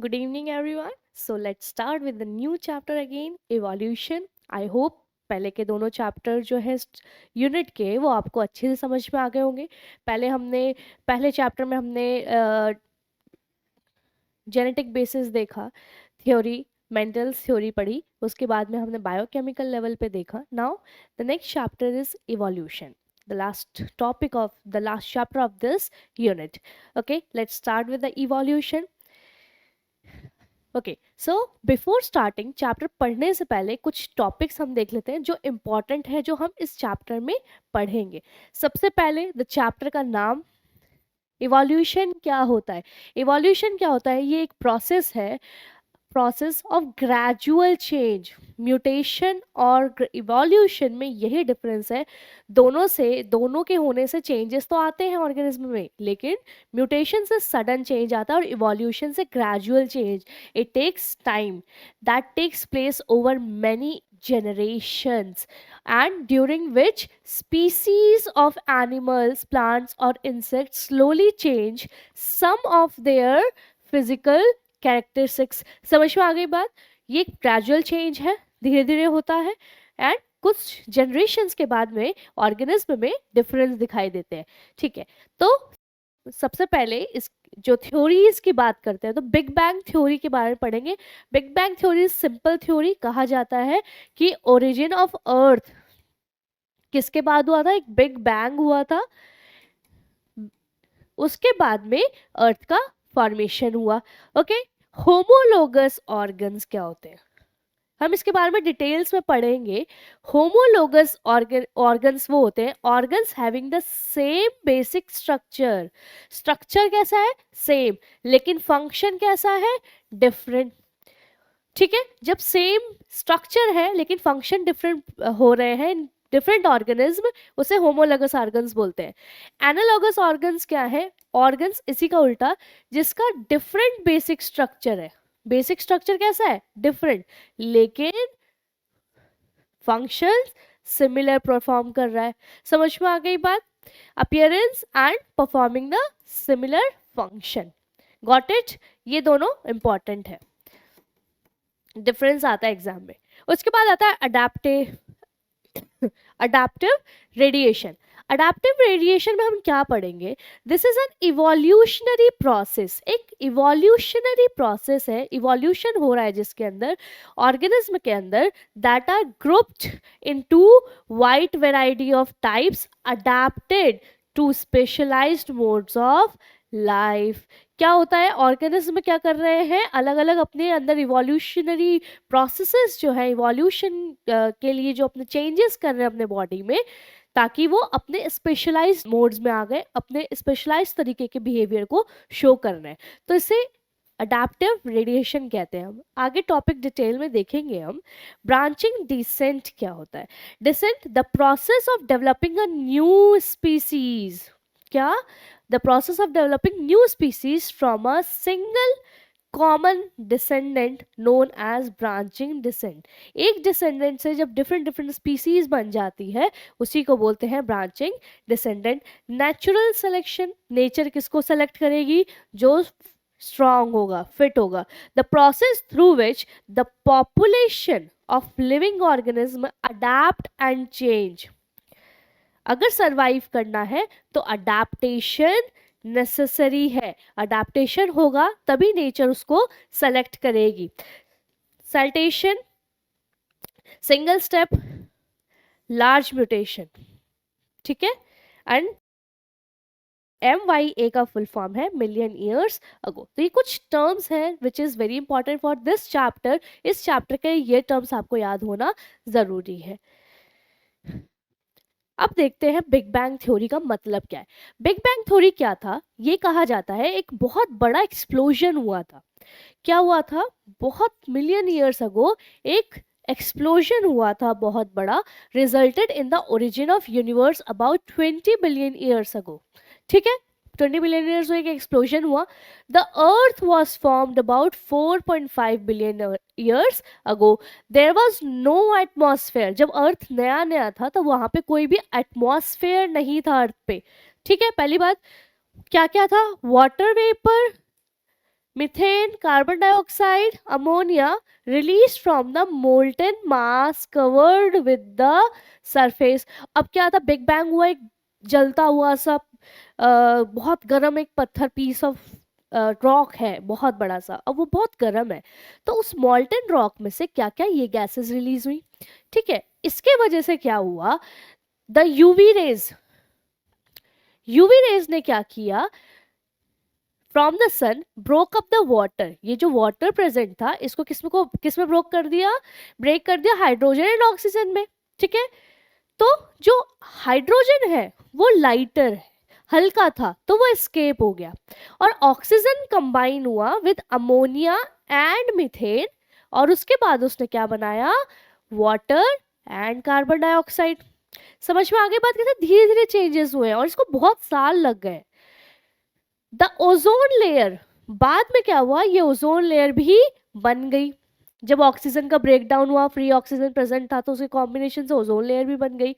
Good evening, everyone. So let's start with the new chapter again, evolution. I hope पहले के दोनों chapter जो है यूनिट के वो आपको अच्छे से समझ में आ गए होंगे। पहले चैप्टर में हमने जेनेटिक बेसिस देखा, थ्योरी, मेंडल्स थ्योरी पढ़ी, उसके बाद में हमने बायोकेमिकल लेवल पे देखा। Now the next chapter is evolution, the last chapter of this unit. Okay, let's start with the evolution. Okay, so before starting chapter पढ़ने से पहले कुछ टॉपिक्स हम देख लेते हैं जो इम्पॉर्टेंट है, जो हम इस चैप्टर में पढ़ेंगे। सबसे पहले द चैप्टर का नाम, इवोल्यूशन क्या होता है। इवोल्यूशन क्या होता है, ये एक प्रोसेस है, process of gradual change. Mutation और इवोल्यूशन में यही डिफरेंस है। दोनों के होने से चेंजेस तो आते हैं ऑर्गेनिज्म में, लेकिन म्यूटेशन से सडन चेंज आता है और इवोल्यूशन से gradual change. It takes time, that takes place over many generations, and during which species of animals, plants or insects slowly change some of their physical characteristics. समझ में आ गई बात। ये ग्रेजुअल चेंज है, धीरे धीरे होता है, एंड कुछ जनरेशन्स के बाद में ऑर्गेनिज्म में डिफरेंस दिखाई देते हैं। ठीक है, तो सबसे पहले इस जो थ्योरीज की बात करते हैं तो बिग बैंग थ्योरी के बारे में पढ़ेंगे। Big bang theory simple theory, कहा जाता है कि ओरिजिन ऑफ अर्थ किसके बाद हुआ था, एक बिग बैंग हुआ था, उसके बाद में अर्थ का फॉर्मेशन हुआ। ओके, होमोलोगस ऑर्गन्स क्या होते हैं, हम इसके बारे में डिटेल्स में पढ़ेंगे। होमोलोगस ऑर्गन्स वो होते हैं organs having the same basic structure. Structure कैसा है, सेम, लेकिन फंक्शन कैसा है, डिफरेंट। ठीक है, जब सेम स्ट्रक्चर है लेकिन फंक्शन डिफरेंट हो रहे हैं, डिफरेंट ऑर्गेनिज्म, उसे होमोलोगस ऑर्गन्स बोलते हैं। एनालॉगस ऑर्गन्स क्या है, ऑर्गन्स इसी का उल्टा, जिसका डिफरेंट बेसिक स्ट्रक्चर है। बेसिक स्ट्रक्चर कैसा है, डिफरेंट, लेकिन फंक्शन सिमिलर परफॉर्म कर रहा है। समझ में आ गई बात। Appearance and performing the similar function, got it. ये दोनों इंपॉर्टेंट है, डिफरेंस आता है एग्जाम में। उसके बाद आता है अडेप्टिव रेडिएशन। अडेप्टिव रेडिएशन में हम क्या पढ़ेंगे, this is an evolutionary process. एक इवोल्यूशनरी प्रोसेस है, इवोल्यूशन हो रहा है जिसके अंदर ऑर्गेनिज्म के अंदर, that are grouped into wide variety of types adapted to specialized modes of life. क्या होता है, ऑर्गेनिज्म क्या कर रहे हैं, अलग अलग अपने अंदर इवोल्यूशनरी प्रोसेसेस जो है, इवोल्यूशन के लिए जो अपने चेंजेस कर रहे हैं अपने बॉडी में, ताकि वो अपने स्पेशलाइज्ड मोड्स में आ गए, अपने स्पेशलाइज्ड तरीके के बिहेवियर को शो कर रहे हैं। तो इसे अडेप्टिव रेडिएशन कहते हैं। हम आगे टॉपिक डिटेल में देखेंगे हम। ब्रांचिंग डिसेंट क्या होता है, descent the process of developing a new species. क्या, the process of developing new species from a single common descendant known as branching descent। एक descendant से जब different species बन जाती है उसी को बोलते हैं branching descendant। natural selection, nature किसको select करेगी, जो strong होगा, fit होगा। the process through which the population of living organism adapt and change। अगर सरवाइव करना है तो अडेप्टेशन नेसेसरी है, अडेप्टेशन होगा तभी नेचर उसको सेलेक्ट करेगी। सल्टेशन, सिंगल स्टेप, लार्ज म्यूटेशन। ठीक है, एंड MYA का फुल फॉर्म है मिलियन ईयर्स अगो। तो ये कुछ टर्म्स हैं which is very important for this chapter. इस चैप्टर के ये टर्म्स आपको याद होना जरूरी है। अब देखते हैं बिग बैंग थ्योरी का मतलब क्या है। बिग बैंग थ्योरी क्या था, ये कहा जाता है एक बहुत बड़ा एक्सप्लोजन हुआ था। क्या हुआ था, बहुत मिलियन ईयर्स अगो एक एक्सप्लोजन हुआ था बहुत बड़ा, resulted in the origin of universe about 20 billion years ago. ठीक है, 20 बिलियन ईयर्स में एक एक्सप्लोजन हुआ। The earth was formed about 4.5 billion years ago. There was no atmosphere. जब अर्थ नया नया था तो वहां पे कोई भी एटमॉस्फेयर नहीं था अर्थ पे। ठीक है, पहली बात, क्या क्या था, water vapour, methane, carbon dioxide, ammonia released from the molten mass covered with the surface. अब क्या था, बिग बैंग हुआ, एक जलता हुआ सा बहुत गर्म एक पत्थर, पीस ऑफ रॉक है बहुत बड़ा सा, अब वो बहुत गर्म है, तो उस मॉल्टन रॉक में से क्या क्या ये गैसेस रिलीज हुई। ठीक है, इसके वजह से क्या हुआ, द यूवी रेज ने क्या किया, from the sun broke up the water, ये जो वाटर प्रेजेंट था इसको किसमें ब्रोक कर दिया, ब्रेक कर दिया हाइड्रोजन एंड ऑक्सीजन में। ठीक है, तो जो हाइड्रोजन है वो लाइटर है, हल्का था, तो वो एस्केप हो गया, और ऑक्सीजन कंबाइन हुआ विद अमोनिया एंड मीथेन, और उसके बाद उसने क्या बनाया, वाटर एंड कार्बन डाइऑक्साइड। समझ में आगे बात, कैसे धीरे धीरे चेंजेस हुए हैं और इसको बहुत साल लग गए। द ओजोन लेयर, बाद में क्या हुआ, ये ओजोन लेयर भी बन गई, जब ऑक्सीजन का ब्रेकडाउन हुआ, फ्री ऑक्सीजन प्रेजेंट था, तो उसके कॉम्बिनेशन से ओजोन लेयर भी बन गई।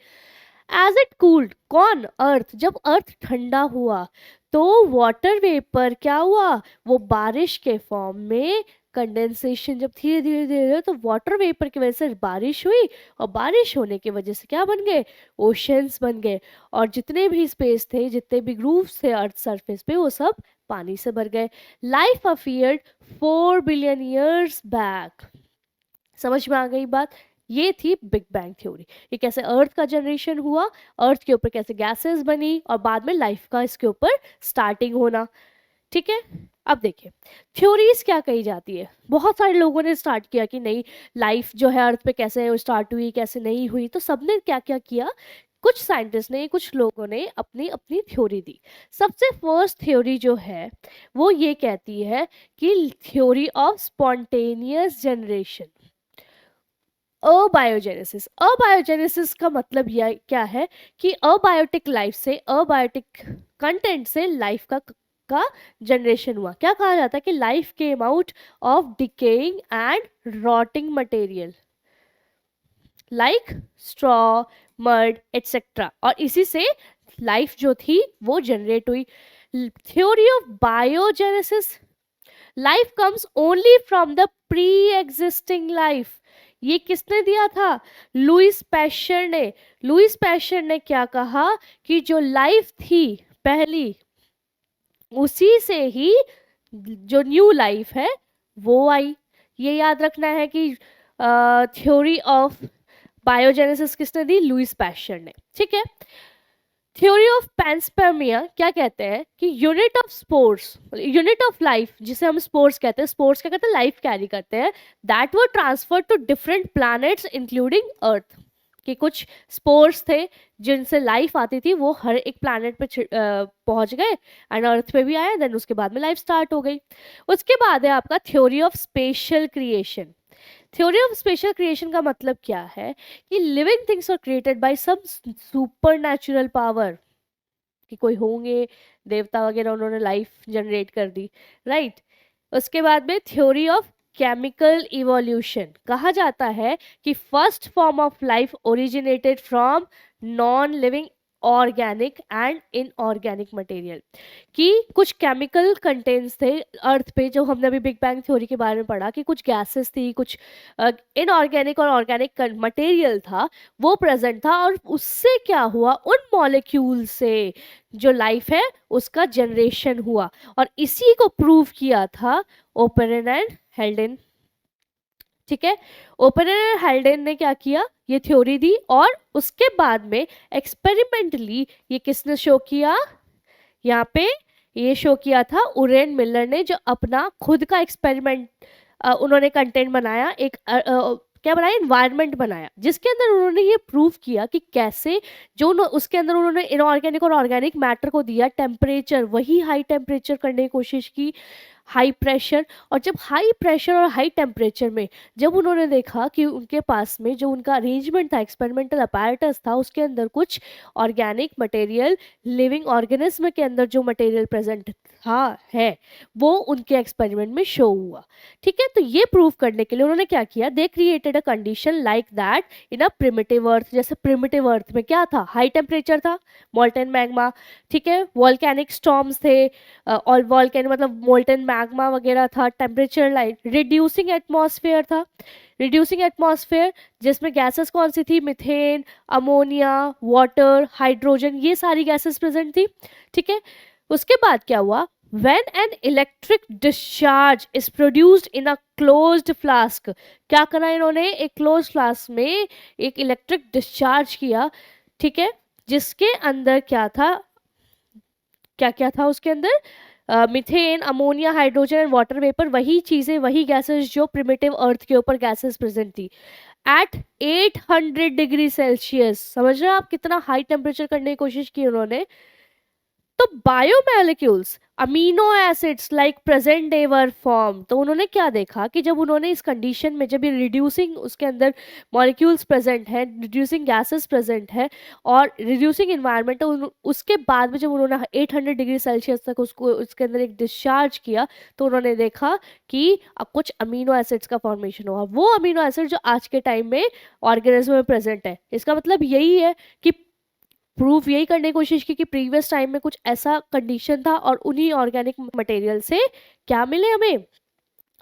एज इट कूल्ड, कौन, अर्थ, जब अर्थ ठंडा हुआ तो वाटर वेपर क्या हुआ, वो बारिश के फॉर्म में कंडेंसेशन, जब धीरे धीरे धीरे, तो वाटर वेपर की वजह से बारिश हुई, और बारिश होने की वजह से क्या बन गए, ओशंस बन गए, और जितने भी स्पेस थे, जितने भी ग्रूव्स थे अर्थ सरफेस पे, वो सब पानी से भर गए। Life appeared 4 billion years back. समझ में आ गई बात, ये थी बिग बैंग थ्योरी, ये कैसे अर्थ का जनरेशन हुआ, अर्थ के ऊपर कैसे गैसेस बनी, और बाद में लाइफ का इसके ऊपर स्टार्टिंग होना। ठीक है, अब देखिए थ्योरीज क्या कही जाती है, बहुत सारे लोगों ने स्टार्ट किया कि नहीं, लाइफ जो है अर्थ पे कैसे स्टार्ट हुई, कैसे नहीं हुई, तो सबने क्या क्या किया, कुछ साइंटिस्ट ने, कुछ लोगों ने अपनी अपनी थ्योरी दी। सबसे फर्स्ट थ्योरी जो है वो ये कहती है कि theory of spontaneous generation, abiogenesis. Abiogenesis का मतलब यह क्या है कि अबायोटिक लाइफ से, अबायोटिक कंटेंट से लाइफ का जनरेशन हुआ। क्या कहा जाता है कि life came out of decaying and rotting material like straw, mud etcetera, और इसी से लाइफ जो थी वो जनरेट हुई। Theory of biogenesis, life comes only from the pre existing life, ये किसने दिया था, लुइस पैश्चर ने। लुइस पैश्चर ने क्या कहा कि जो लाइफ थी पहली, उसी से ही जो न्यू लाइफ है वो आई। ये याद रखना है कि थ्योरी ऑफ बायोजेनेसिस किसने दी, लुइस पैश्चर ने। ठीक है, थ्योरी ऑफ पैंस्पर्मिया क्या कहते हैं कि unit of spores, unit of life जिसे हम स्पोर्स कहते हैं, स्पोर्स क्या कहते हैं, लाइफ कैरी करते हैं, that were transfer to different planets including earth, कि कुछ स्पोर्स थे जिनसे लाइफ आती थी, वो हर एक प्लैनेट पे पहुंच गए एंड अर्थ पे भी आए, देन उसके बाद में लाइफ स्टार्ट हो गई। उसके बाद है आपका theory of special creation. Theory of special creation का मतलब क्या है कि living things are created by some supernatural power, कि कोई होंगे देवता वगैरह, उन्होंने लाइफ जनरेट कर दी, राइट। उसके बाद में थ्योरी ऑफ केमिकल इवोल्यूशन, कहा जाता है कि first form of life originated from non living organic and inorganic material, कि कुछ केमिकल कंटेंट्स थे अर्थ पे, जो हमने अभी बिग बैंग थ्योरी के बारे में पढ़ा कि कुछ गैसेस थी, कुछ इनऑर्गेनिक और ऑर्गेनिक मटेरियल था, वो प्रेजेंट था, और उससे क्या हुआ, उन मॉलिक्यूल से जो लाइफ है उसका जनरेशन हुआ, और इसी को प्रूव किया था ओपेरन एंड हेल्डेन। ठीक है, ओपेरन एंड हेल्डेन ने क्या किया, ये थ्योरी दी, और उसके बाद में एक्सपेरिमेंटली ये किसने शो किया, यहाँ पे ये शो किया था उरेन मिलर ने, जो अपना खुद का एक्सपेरिमेंट उन्होंने कंटेंट बनाया, एक क्या बनाया, इन्वायरमेंट बनाया, जिसके अंदर उन्होंने ये प्रूव किया कि कैसे जो उसके अंदर उन्होंने इनऑर्गेनिक और ऑर्गेनिक मैटर को दिया टेम्परेचर, वही हाई टेम्परेचर करने की कोशिश की, हाई प्रेशर, और जब हाई प्रेशर और हाई टेम्परेचर में जब उन्होंने देखा कि उनके पास में जो उनका अरेंजमेंट था, एक्सपेरिमेंटल अपैरेटस था, उसके अंदर कुछ ऑर्गेनिक मटेरियल, लिविंग ऑर्गेनिज्म के अंदर जो मटेरियल प्रेजेंट था है, वो उनके एक्सपेरिमेंट में शो हुआ। ठीक है, तो ये प्रूव करने के लिए उन्होंने क्या किया, they created a condition like that in a primitive earth. जैसे प्रिमिटिव अर्थ में क्या था, हाई टेम्परेचर था, मोल्टन मैग्मा, ठीक है, वॉल्केनिक स्टॉर्म्स थे, और वॉल्केनिक मतलब मोल्टन मैग्मा वगैरह था, टेम्परेचर लाइट, रिड्यूसिंग एटमॉस्फेयर था, रिड्यूसिंग एटमॉस्फेयर जिसमें गैसेस कौन सी थी, मिथेन, अमोनिया, वाटर, हाइड्रोजन, ये सारी गैसेस प्रेजेंट थी, ठीक है। उसके बाद क्या हुआ, when an electric discharge is produced in a closed flask, क्या करा इन्होंने, एक क्लोज फ्लास्क में एक इलेक्ट्रिक डिस्चार्ज किया, ठीक है, जिसके अंदर क्या था, क्या क्या था उसके अंदर, methane, ammonia, hydrogen and water vapour, वही चीजें, वही गैसेस जो प्रिमिटिव अर्थ के ऊपर गैसेस प्रेजेंट थी एट 800 डिग्री सेल्सियस। समझ रहे हो आप कितना हाई टेम्परेचर करने की कोशिश की उन्होंने। तो biomolecules, amino acids like present day were form. तो उन्होंने क्या देखा कि जब उन्होंने इस कंडीशन में, जब ये रिड्यूसिंग उसके अंदर मॉलिक्यूल्स प्रेजेंट है, रिड्यूसिंग गैसेस प्रेजेंट है और रिड्यूसिंग इन्वायरमेंट, उसके बाद में जब उन्होंने 800 डिग्री सेल्सियस तक उसको उसके अंदर एक डिस्चार्ज किया, तो उन्होंने देखा कि अब कुछ अमीनो एसिड्स का फॉर्मेशन हुआ, वो अमीनो एसिड जो आज के टाइम में ऑर्गेनिज्म में प्रेजेंट है। इसका मतलब यही है कि प्रूफ यही करने की कोशिश की कि प्रीवियस टाइम में कुछ ऐसा कंडीशन था और उन्हीं ऑर्गेनिक मटेरियल से क्या मिले हमें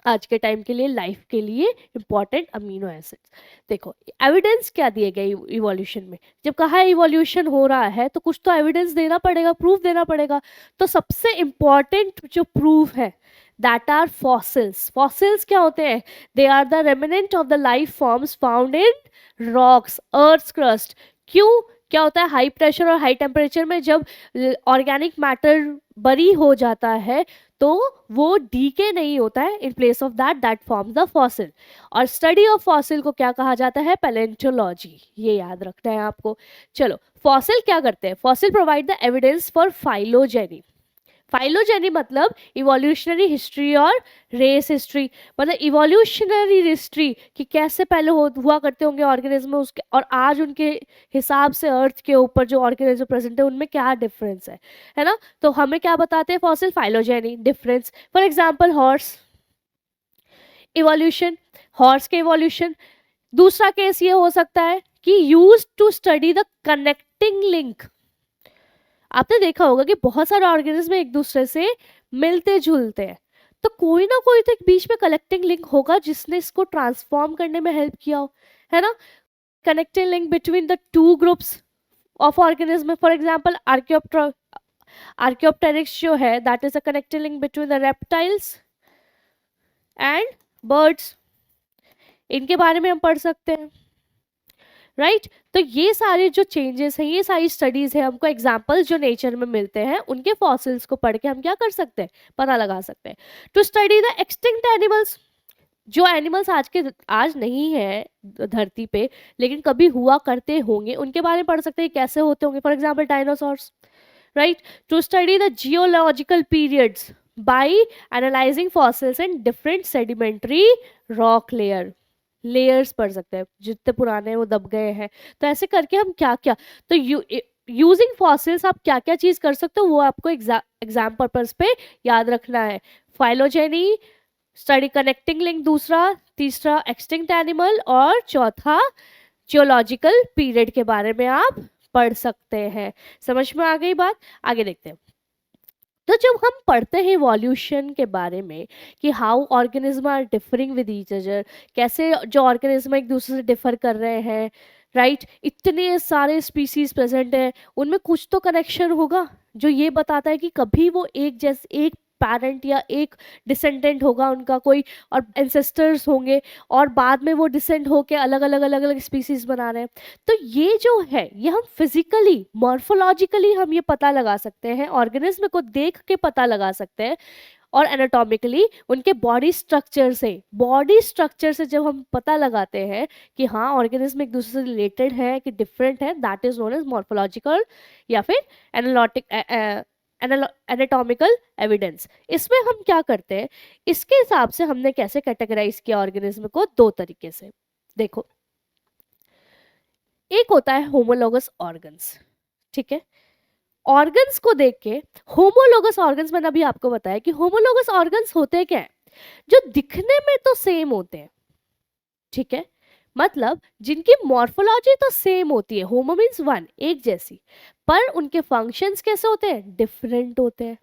आज के टाइम के लिए, लाइफ के लिए इंपॉर्टेंट अमीनो एसिड्स। देखो एविडेंस क्या दिए गए इवोल्यूशन में, जब कहा इवोल्यूशन हो रहा है तो कुछ तो एविडेंस देना पड़ेगा, प्रूफ देना पड़ेगा। तो सबसे इंपॉर्टेंट जो प्रूफ है दैट आर फॉसिल्स। फॉसिल्स क्या होते हैं, they are the remnant of the life forms found in rocks, earth crust. क्यों, क्या होता है, हाई प्रेशर और हाई टेम्परेचर में जब ऑर्गेनिक मैटर बरी हो जाता है तो वो डीके नहीं होता है, in place of that that forms the fossil. और स्टडी ऑफ फॉसिल को क्या कहा जाता है, पैलेंटोलॉजी, ये याद रखना है आपको। चलो फॉसिल क्या करते हैं, fossil provide the evidence for phylogeny. Phylogeny मतलब इवोल्यूशनरी हिस्ट्री और रेस हिस्ट्री, मतलब इवोल्यूशनरी हिस्ट्री कि कैसे पहले हुआ करते होंगे ऑर्गेनिज्म उसके, और आज उनके हिसाब से अर्थ के ऊपर जो ऑर्गेनिज्म प्रेजेंट है उनमें क्या डिफरेंस है ना। तो हमें क्या बताते हैं fossil, phylogeny, difference. For example horse evolution, horse के इवोल्यूशन। दूसरा केस ये हो सकता है कि use to study the connecting link. आपने देखा होगा कि बहुत सारे ऑर्गेनिज्म एक दूसरे से मिलते जुलते हैं, तो कोई ना कोई तो एक बीच में कनेक्टिंग लिंक होगा जिसने इसको ट्रांसफॉर्म करने में हेल्प किया हो, है ना। Connecting link between the two groups of organism, for example Archaeopteryx जो है that is a connecting link between the reptiles and birds, इनके बारे में हम पढ़ सकते हैं, राइट। तो ये सारे जो चेंजेस हैं, ये सारी स्टडीज है, हमको एग्जांपल्स जो नेचर में मिलते हैं उनके फॉसिल्स को पढ़ के हम क्या कर सकते हैं, पता लगा सकते हैं। To study the extinct animals, जो एनिमल्स आज नहीं है धरती पे लेकिन कभी हुआ करते होंगे, उनके बारे में पढ़ सकते हैं कैसे होते होंगे, for example dinosaurs, right. To study the geological periods by analysing fossils and different sedimentary rock layers पढ़ सकते हैं, जितने पुराने हैं वो दब गए हैं। तो ऐसे करके हम क्या क्या, तो यूजिंग फॉसिल्स आप क्या क्या चीज कर सकते हो वो आपको एग्जाम पर्पस पे याद रखना है। फाइलोजेनी, स्टडी कनेक्टिंग लिंक दूसरा, तीसरा एक्सटिंक्ट एनिमल, और चौथा जियोलॉजिकल पीरियड के बारे में आप पढ़ सकते हैं। समझ में आ गई बात, आगे देखते हैं। तो जब हम पढ़ते हैं इवोल्यूशन के बारे में कि how organism are differing with each other, कैसे जो ऑर्गेनिज्म एक दूसरे से डिफर कर रहे हैं, राइट। इतने सारे स्पीसीज प्रेजेंट हैं, उनमें कुछ तो कनेक्शन होगा जो ये बताता है कि कभी वो एक पैरेंट या एक डिसेंडेंट होगा उनका कोई, और एंसेस्टर्स होंगे, और बाद में वो डिसेंड होके अलग अलग स्पीसीज बना रहे हैं। तो ये जो है ये हम फिजिकली मॉर्फोलॉजिकली हम ये पता लगा सकते हैं, ऑर्गेनिज्म को देख के पता लगा सकते हैं, और एनाटॉमिकली उनके बॉडी स्ट्रक्चर से जब हम पता लगाते हैं कि हाँ ऑर्गेनिज्म एक दूसरे से रिलेटेड है कि डिफरेंट है, that is known as morphological या फिर एनाटॉमिकल एविडेंस। इसमें हम क्या करते हैं, इसके हिसाब से हमने कैसे कैटेगराइज किया ऑर्गेनिज्म को, दो तरीके से। देखो एक होता है होमोलोगस ऑर्गन्स, ठीक है। ऑर्गन्स को देख के होमोलोगस ऑर्गन्स, मैंने अभी आपको बताया कि होमोलोगस ऑर्गन्स होते क्या है, जो दिखने में तो सेम होते हैं, ठीक है, मतलब जिनकी मॉर्फोलॉजी तो सेम होती है, होमो मीन्स वन, एक जैसी, पर उनके फंक्शंस कैसे होते हैं, डिफरेंट होते हैं।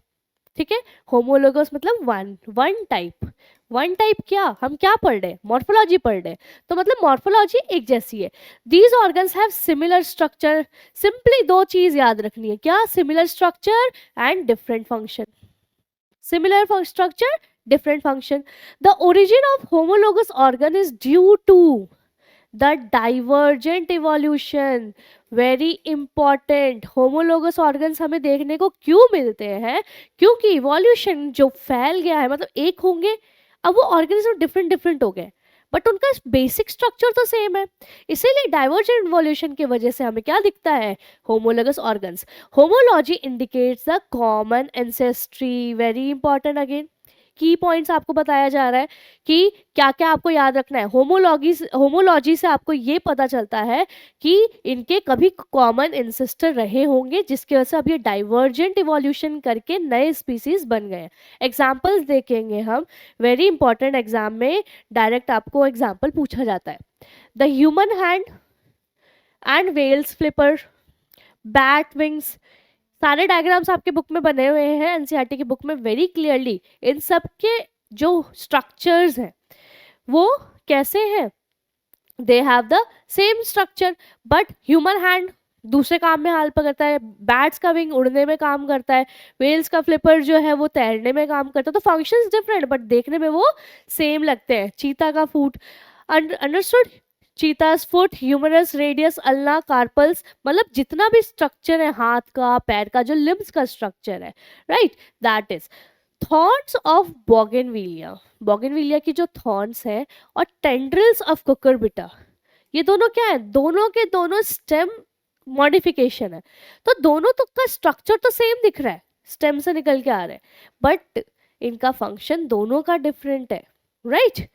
ठीक है, होमोलोगस मतलब वन टाइप। वन टाइप क्या, हम क्या पढ़ रहे हैं, मॉर्फोलॉजी पढ़ रहे हैं, तो मतलब मॉर्फोलॉजी एक जैसी है। These organs have similar structure, simply दो चीज याद रखनी है, क्या, similar structure and different function. Similar structure, different function. The origin of homologous organ is due to the divergent evolution. Very important, homologous organs हमें देखने को क्यों मिलते हैं, क्योंकि इवोल्यूशन जो फैल गया है, मतलब एक होंगे, अब वो ऑर्गेनिज्म डिफरेंट डिफरेंट हो गए, बट उनका बेसिक स्ट्रक्चर तो सेम है। इसीलिए डाइवर्जेंट इवोल्यूशन की वजह से हमें क्या दिखता है, homologous organs. Homology indicates the common ancestry, very important, again की पॉइंट्स आपको बताया जा रहा है कि क्या क्या आपको याद रखना है। होमोलॉजी से आपको ये पता चलता है कि इनके कभी कॉमन इंसेस्टर रहे होंगे, जिसकी वजह से अब ये डाइवर्जेंट इवोल्यूशन करके नए स्पीसीज बन गए। एग्जाम्पल्स देखेंगे हम, वेरी इंपॉर्टेंट, एग्जाम में डायरेक्ट आपको एग्जाम्पल पूछा जाता है। The human hand and whales flipper, bat wings, सारे डायग्राम्स आपके बुक में बने हुए हैं, एनसीईआरटी की बुक में वेरी क्लियरली। इन सब के जो स्ट्रक्चर्स हैं वो कैसे हैं, they have the same structure, but human hand दूसरे काम में हेल्प करता है, बैट्स का विंग उड़ने में काम करता है, वेल्स का फ्लिपर जो है वो तैरने में काम करता है, तो फंक्शंस डिफरेंट बट देखने में वो सेम लगते हैं। चीता का foot, understood, cheetah's foot, humerus, radius, ulna, carpals, मतलब जितना भी स्ट्रक्चर है हाथ का, पैर का, जो लिम्स का स्ट्रक्चर है, right, that is thorns of bougainvillea. Bougainvillea की जो थॉर्न्स है और टेंड्रिल्स ऑफ कुकुरबिटा, ये दोनों क्या है, दोनों के दोनों स्टेम मॉडिफिकेशन है, तो दोनों तो का स्ट्रक्चर तो सेम दिख रहा है, स्टेम से निकल के आ रहे हैं, बट इनका फंक्शन दोनों का डिफरेंट है, राइट।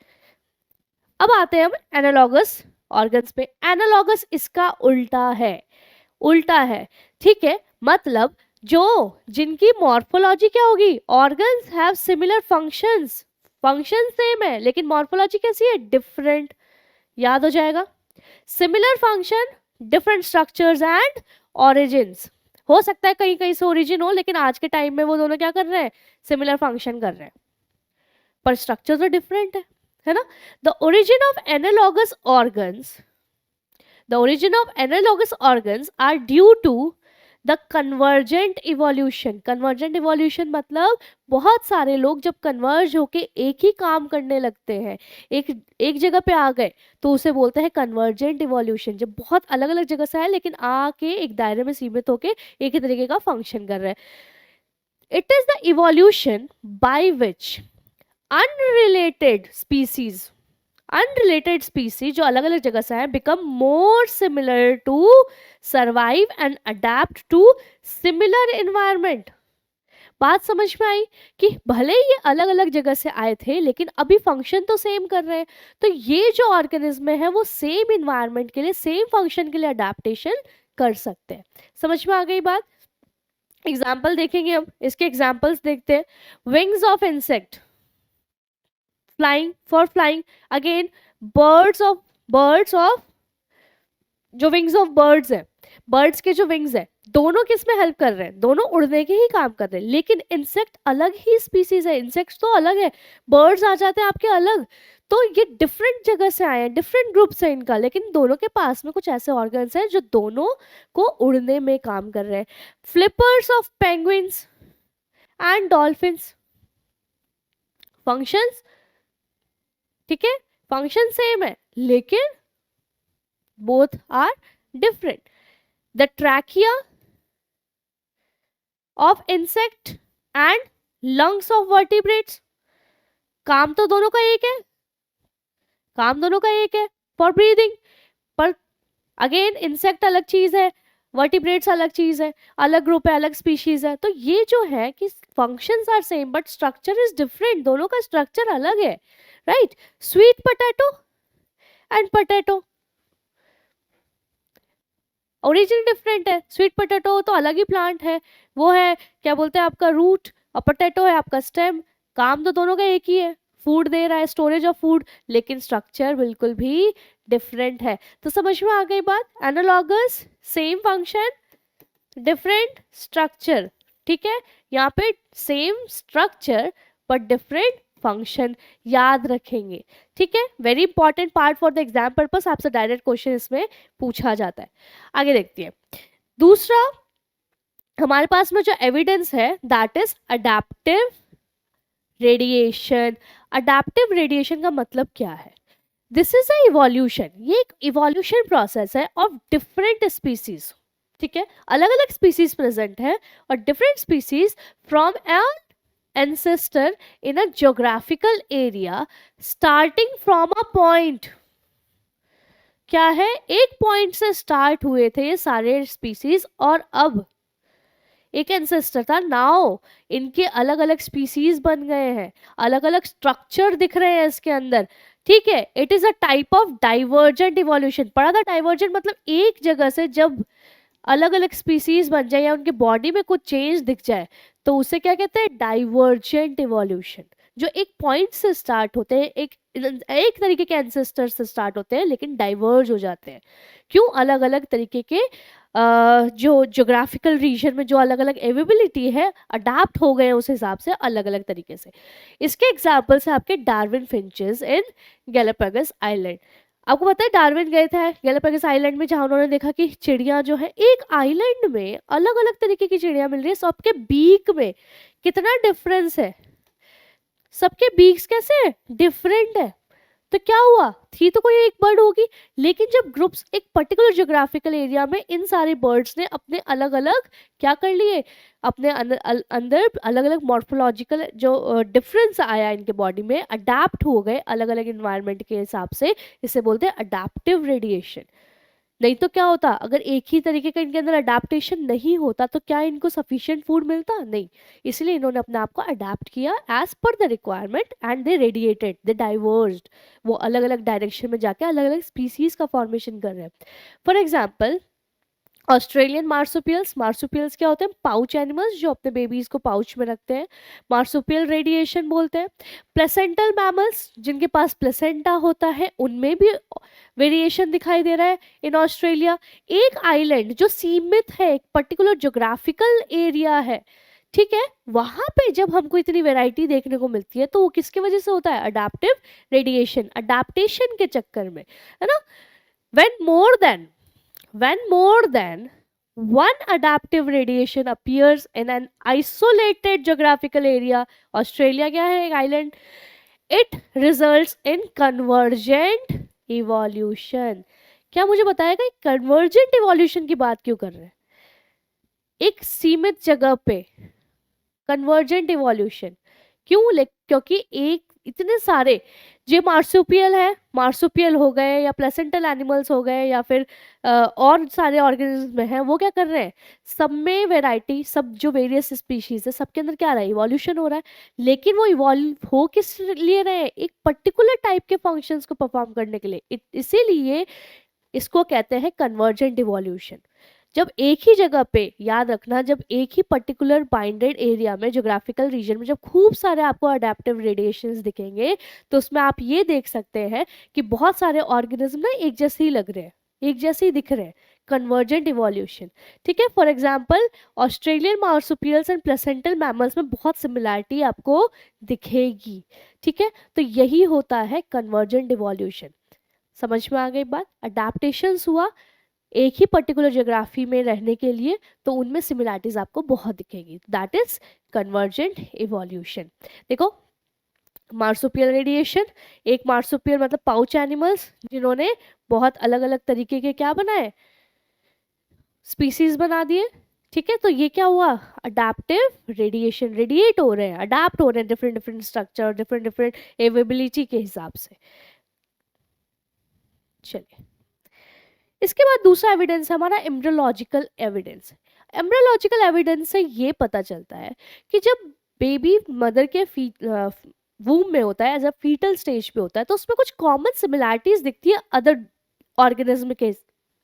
अब आते हैं हम एनालॉगस ऑर्गन्स पे। एनालॉगस इसका उल्टा है, उल्टा है, ठीक है, मतलब जो जिनकी मॉर्फोलॉजी क्या होगी, organs have similar functions, function same है लेकिन मॉर्फोलॉजी कैसी है, डिफरेंट। याद हो जाएगा, similar function, different structures and origins. हो सकता है कहीं कहीं से ओरिजिन हो, लेकिन आज के टाइम में वो दोनों क्या कर रहे हैं, सिमिलर फंक्शन कर रहे हैं, पर स्ट्रक्चर तो डिफरेंट है ना। The origin of analogous organs, the origin of analogous organs are due to the convergent evolution. Convergent evolution मतलब बहुत सारे लोग जब कन्वर्ज होके एक ही काम करने लगते हैं, एक जगह पे आ गए, तो उसे बोलते हैं कन्वर्जेंट इवोल्यूशन। जब बहुत अलग अलग जगह से आए लेकिन आके एक दायरे में सीमित होके एक ही तरीके का फंक्शन कर रहे हैं। It is the evolution by which unrelated species, unrelated species जो अलग अलग जगह से हैं, become more similar to survive and adapt to similar environment. बात समझ में आई कि भले ही ये अलग अलग जगह से आए थे लेकिन अभी फंक्शन तो सेम कर रहे हैं, तो ये जो ऑर्गेनिज्म है वो सेम इन्वायरमेंट के लिए, सेम फंक्शन के लिए अडेप्टेशन कर सकते हैं। समझ में आ गई बात। एग्जाम्पल देखेंगे हम, इसके एग्जाम्पल्स देखते हैं। Wings of insect, flying, for flying, again birds of जो विंग्स ऑफ बर्ड्स है, बर्ड्स के जो विंग्स है, दोनों किस में हेल्प कर रहे हैं, दोनों उड़ने के ही काम कर रहे हैं, लेकिन इंसेक्ट अलग ही स्पीसीज है, इंसेक्ट्स तो अलग है, बर्ड्स आ जाते हैं आपके अलग, तो ये डिफरेंट जगह से आए हैं, डिफरेंट ग्रुप है इनका, लेकिन दोनों के पास में कुछ ऐसे ऑर्गन्स हैं जो दोनों को उड़ने में काम कर रहे हैं। Flippers of penguins and dolphins, functions, ठीक है, फंक्शन सेम है लेकिन both are different. The trachea of insect and lungs of vertebrates, काम तो दोनों का एक है, काम दोनों का एक है फॉर ब्रीदिंग, पर अगेन इंसेक्ट अलग चीज है, वर्टिब्रेट्स अलग चीज है, अलग ग्रुप है, अलग स्पीशीज है, तो ये जो है कि functions are same but structure is different, दोनों का स्ट्रक्चर अलग है, right. Sweet potato and potato, origin different है, स्वीट पोटैटो तो अलग ही प्लांट है, वो है क्या बोलते हैं आपका रूट, और पोटैटो है आपका स्टेम, काम तो दोनों का एक ही है, फूड दे रहा है, स्टोरेज ऑफ फूड, लेकिन स्ट्रक्चर बिल्कुल भी डिफरेंट है। तो समझ में आ गई बात, analogous same function different structure, ठीक है, यहाँ पे same structure but different function, याद रखेंगे, ठीक है। Very important part for the exam purpose, आपसे डायरेक्ट क्वेश्चन इसमें पूछा जाता है। आगे देखते हैं। दूसरा हमारे पास में जो एविडेंस है that is adaptive radiation. Adaptive radiation का मतलब क्या है? दिस इज अ इवोल्यूशन, ये एक इवोल्यूशन प्रोसेस है ऑफ डिफरेंट स्पीसीज, ठीक है। अलग अलग स्पीसीज प्रेजेंट है और different species from N ancestor in a geographical area starting from a point. क्या है? एक पॉइंट से स्टार्ट हुए थे ये सारे स्पीसीज और अब एक एंसेस्टर था, नाउ इनके अलग अलग स्पीसीज बन गए हैं, अलग अलग स्ट्रक्चर दिख रहे हैं इसके अंदर, ठीक है। It is a type of divergent evolution. पढ़ा था डाइवर्जेंट मतलब एक जगह से जब अलग अलग स्पीसीज बन जाए या उनके बॉडी में कुछ चेंज दिख जाए तो उसे क्या कहते हैं? Divergent evolution. जो एक पॉइंट से स्टार्ट होते हैं, एक तरीके के एंसेस्टर से स्टार्ट होते हैं लेकिन डाइवर्ज हो जाते हैं। क्यों? अलग अलग तरीके के जो ज्योग्राफिकल रीजन में जो अलग अलग एवेबिलिटी है अडाप्ट हो गए उस हिसाब से अलग अलग तरीके से। इसके एग्जाम्पल्स है आपके डार्विन फिंचेस इन गैलापागोस आइलैंड। आपको पता है डार्विन गए थे गैलापागोस आइलैंड में जहाँ उन्होंने देखा कि चिड़िया जो है एक आइलैंड में अलग अलग तरीके की चिड़िया मिल रही है, सबके बीक में कितना डिफरेंस है, सबके बीक्स कैसे डिफरेंट है। तो क्या हुआ? थी तो कोई एक बर्ड होगी, लेकिन जब ग्रुप्स एक पर्टिकुलर ज्योग्राफिकल एरिया में इन सारे बर्ड्स ने अपने अलग अलग क्या कर लिए, अपने अंदर अलग अलग मॉर्फोलॉजिकल जो डिफरेंस आया इनके बॉडी में, अडेप्ट हो गए अलग अलग इन्वायरमेंट के हिसाब से, इसे बोलते हैं अडेप्टिव रेडिएशन। नहीं तो क्या होता, अगर एक ही तरीके का इनके अंदर अडेप्टेशन नहीं होता तो क्या इनको सफिशिएंट फूड मिलता? नहीं। इसलिए इन्होंने अपने आप को अडेप्ट किया as per the requirement and they radiated, they diversed. वो अलग अलग डायरेक्शन में जाके अलग अलग स्पीसीज का फॉर्मेशन कर रहे हैं। For example Australian marsupials. Marsupials क्या होते हैं? पाउच एनिमल्स जो अपने बेबीज को पाउच में रखते हैं, मार्सुपियल रेडिएशन बोलते हैं। प्लेसेंटल मैमल्स जिनके पास प्लेसेंटा होता है उनमें भी वेरिएशन दिखाई दे रहा है इन ऑस्ट्रेलिया। एक आइलैंड जो सीमित है, एक पर्टिकुलर ज्योग्राफिकल एरिया है, ठीक है, वहां पे जब हमको इतनी वैरायटी देखने को मिलती है तो वो किसकी वजह से होता है? अडेप्टिव रेडिएशन, अडेप्टेशन के चक्कर में, है ना। When more than one adaptive radiation appears in an isolated geographical area, Australia क्या है? एक island, it results in convergent evolution। क्या मुझे बताएगा convergent evolution की बात क्यों कर रहे हैं? एक सीमित जगह पे convergent evolution क्यों? क्योंकि एक इतने सारे जो मार्सुपियल है, मार्सुपियल हो गए या प्लेसेंटल एनिमल्स हो गए या फिर और सारे ऑर्गेनिज्म हैं, वो क्या कर रहे हैं? सब में वैरायटी, सब जो वेरियस स्पीशीज है सबके अंदर क्या आ रहा है? इवोल्यूशन हो रहा है। लेकिन वो इवॉल्व हो किस लिए रहे हैं? एक पर्टिकुलर टाइप के फंक्शंस को परफॉर्म करने के लिए। इसीलिए इसको कहते हैं कन्वर्जेंट इवोल्यूशन। जब एक ही जगह पे, याद रखना, जब एक ही पर्टिकुलर बाइंडेड एरिया में, ज्योग्राफिकल रीजन में जब खूब सारे आपको अडेप्टिव रेडिएशंस दिखेंगे तो उसमें आप ये देख सकते हैं कि बहुत सारे ऑर्गेनिज्म ना एक जैसे ही लग रहे हैं, एक जैसे ही दिख रहे हैं। कन्वर्जेंट इवोल्यूशन, ठीक है। For example Australian marsupials and placental mammals में बहुत सिमिलैरिटी आपको दिखेगी, ठीक है। तो यही होता है कन्वर्जेंट इवोल्यूशन। समझ में आ गई बात? अडेप्टेशंस हुआ एक ही पर्टिकुलर ज्योग्राफी में रहने के लिए तो उनमें सिमिलैरिटीज आपको बहुत दिखेगी, दैट इज कन्वर्जेंट इवोल्यूशन। देखो मार्सुपियल रेडिएशन, एक मार्सुपियल मतलब पाउच एनिमल्स जिन्होंने बहुत अलग अलग तरीके के क्या बनाए? स्पीसीज बना दिए, ठीक है। तो ये क्या हुआ? अडेप्टिव रेडिएशन, रेडिएट हो रहे हैं, अडेप्ट हो रहे हैं different different structure, different different availability के हिसाब से। चलिए इसके बाद दूसरा एविडेंस है हमारा एम्ब्रियोलॉजिकल एविडेंस। एम्ब्रियोलॉजिकल एविडेंस से ये पता चलता है कि जब बेबी मदर के वूम में होता है, एज अ फीटल स्टेज पे होता है, तो उसमें कुछ कॉमन सिमिलैरिटीज दिखती है अदर ऑर्गेनिज्म के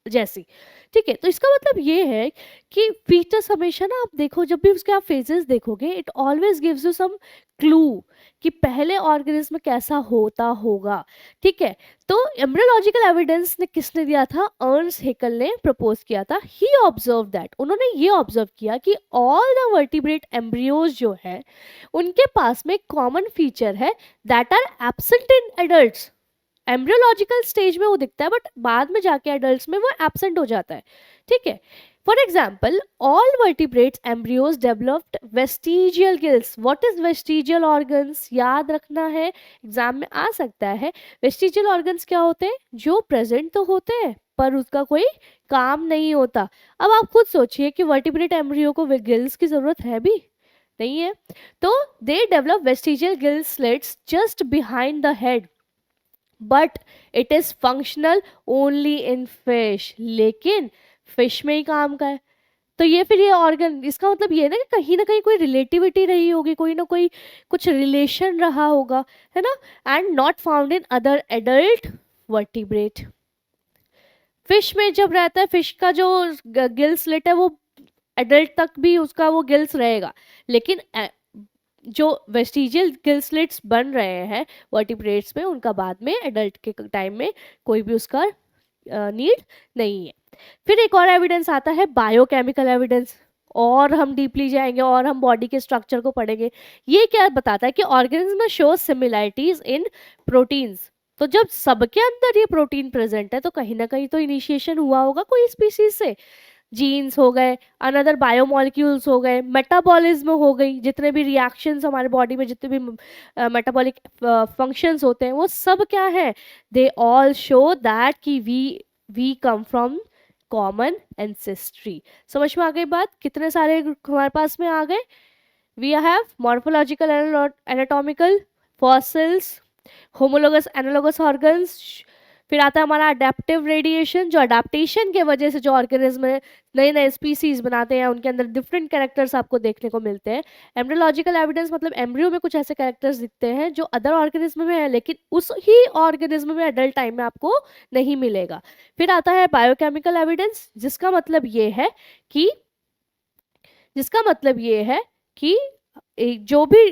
जैसी। ठीक है, तो इसका मतलब ये है कि फीचर्स हमेशा ना, आप देखो जब भी उसके आप फेजेस देखोगे, it always gives you some clue कि पहले ऑर्गेनिज्म कैसा होता होगा। ठीक है, तो एम्ब्रियोलॉजिकल एविडेंस ने किसने दिया था? अर्न्स्ट हेकल ने प्रपोज किया था। ही ऑब्जर्व दैट, उन्होंने ये ऑब्जर्व किया कि ऑल द वर्टिब्रेट एम्ब्रियोज जो है उनके पास में कॉमन फीचर है that are absent in adults. Embryological stage में वो दिखता है, बट बाद में जाके एडल्ट्स में वो एब्सेंट हो जाता है। ठीक है, for example all vertebrates embryos developed vestigial gills. What is vestigial organs? याद रखना है, एग्जाम में आ सकता है। वेस्टिजियल ऑर्गन्स क्या होते हैं? जो प्रेजेंट तो होते हैं पर उसका कोई काम नहीं होता। अब आप खुद सोचिए कि वर्टिब्रेट एम्ब्रियो को गिल्स की जरूरत है भी नहीं है, तो they develop vestigial gill slits just behind the head, but it is functional only in fish. लेकिन फिश में ही काम का है, तो ये फिर ये ऑर्गन, इसका मतलब ये ना कहीं कोई रिलेटिविटी रही होगी, कोई ना कोई कुछ रिलेशन रहा होगा, है ना। And not found in other adult vertebrate. Fish में जब रहता है, फिश का जो गिल स्लिट है वो एडल्ट तक भी उसका वो गिल्स रहेगा, लेकिन जो वेस्टिजियल गिल स्लिट्स बन रहे हैं वर्टिब्रेट्स में, उनका बाद में एडल्ट के टाइम में कोई भी उसका नीड नहीं है। फिर एक और एविडेंस आता है बायोकेमिकल एविडेंस, और हम डीपली जाएंगे और हम बॉडी के स्ट्रक्चर को पढ़ेंगे। ये क्या बताता है कि ऑर्गेनिज्म शो सिमिलैरिटीज इन प्रोटीन्स। तो जब सबके अंदर ये प्रोटीन प्रेजेंट है तो कहीं ना कहीं तो इनिशिएशन हुआ होगा कोई स्पीसीज से। जीन्स हो गए, अनदर बायोमोलिक्यूल्स हो गए, मेटाबॉलिज्म हो गई, जितने भी रिएक्शंस हमारे बॉडी में जितने भी मेटाबॉलिक फंक्शंस होते हैं वो सब क्या है? दे ऑल शो दैट कि we come from common ancestry. समझ में आ गई बात? कितने सारे हमारे पास में आ गए? We have morphological anatomical, fossils, homologous analogous organs. फिर आता है हमारा अडेप्टिव रेडिएशन, जो अडेप्टेशन के वजह से जो ऑर्गेनिज्म नए नए स्पीसीज बनाते हैं, उनके अंदर डिफरेंट कैरेक्टर्स आपको देखने को मिलते हैं। एम्ब्रियोलॉजिकल एविडेंस मतलब एम्ब्रियो में कुछ ऐसे कैरेक्टर्स दिखते हैं जो अदर ऑर्गेनिज्म में है, लेकिन उस ही ऑर्गेनिज्म में एडल्ट टाइम में आपको नहीं मिलेगा। फिर आता है बायोकेमिकल एविडेंस, जिसका मतलब ये है कि जो भी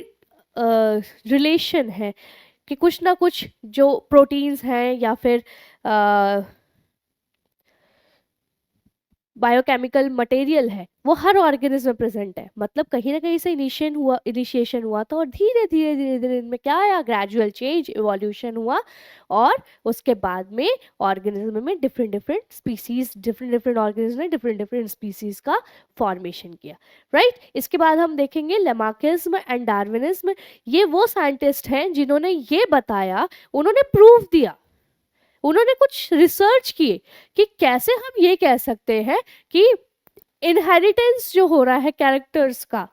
रिलेशन है कि कुछ ना कुछ जो प्रोटीन्स हैं या फिर बायोकेमिकल मटेरियल है वो हर ऑर्गेनिज्म में प्रेजेंट है। मतलब कहीं ना कहीं से इनिशिएशन हुआ था और धीरे धीरे धीरे धीरे इनमें क्या आया? ग्रेजुअल चेंज, इवोल्यूशन हुआ, और उसके बाद में ऑर्गेनिज्म में डिफरेंट डिफरेंट ऑर्गेनिज्म ने डिफरेंट स्पीसीज का फॉर्मेशन किया। राइट, इसके बाद हम देखेंगे लेमार्किज्म एंड डार्विनिज्म। ये वो साइंटिस्ट हैं जिन्होंने ये बताया, उन्होंने प्रूव दिया, उन्होंने कुछ रिसर्च किए कि कैसे हम ये कह सकते हैं कि इनहेरिटेंस जो हो रहा है कैरेक्टर्स का,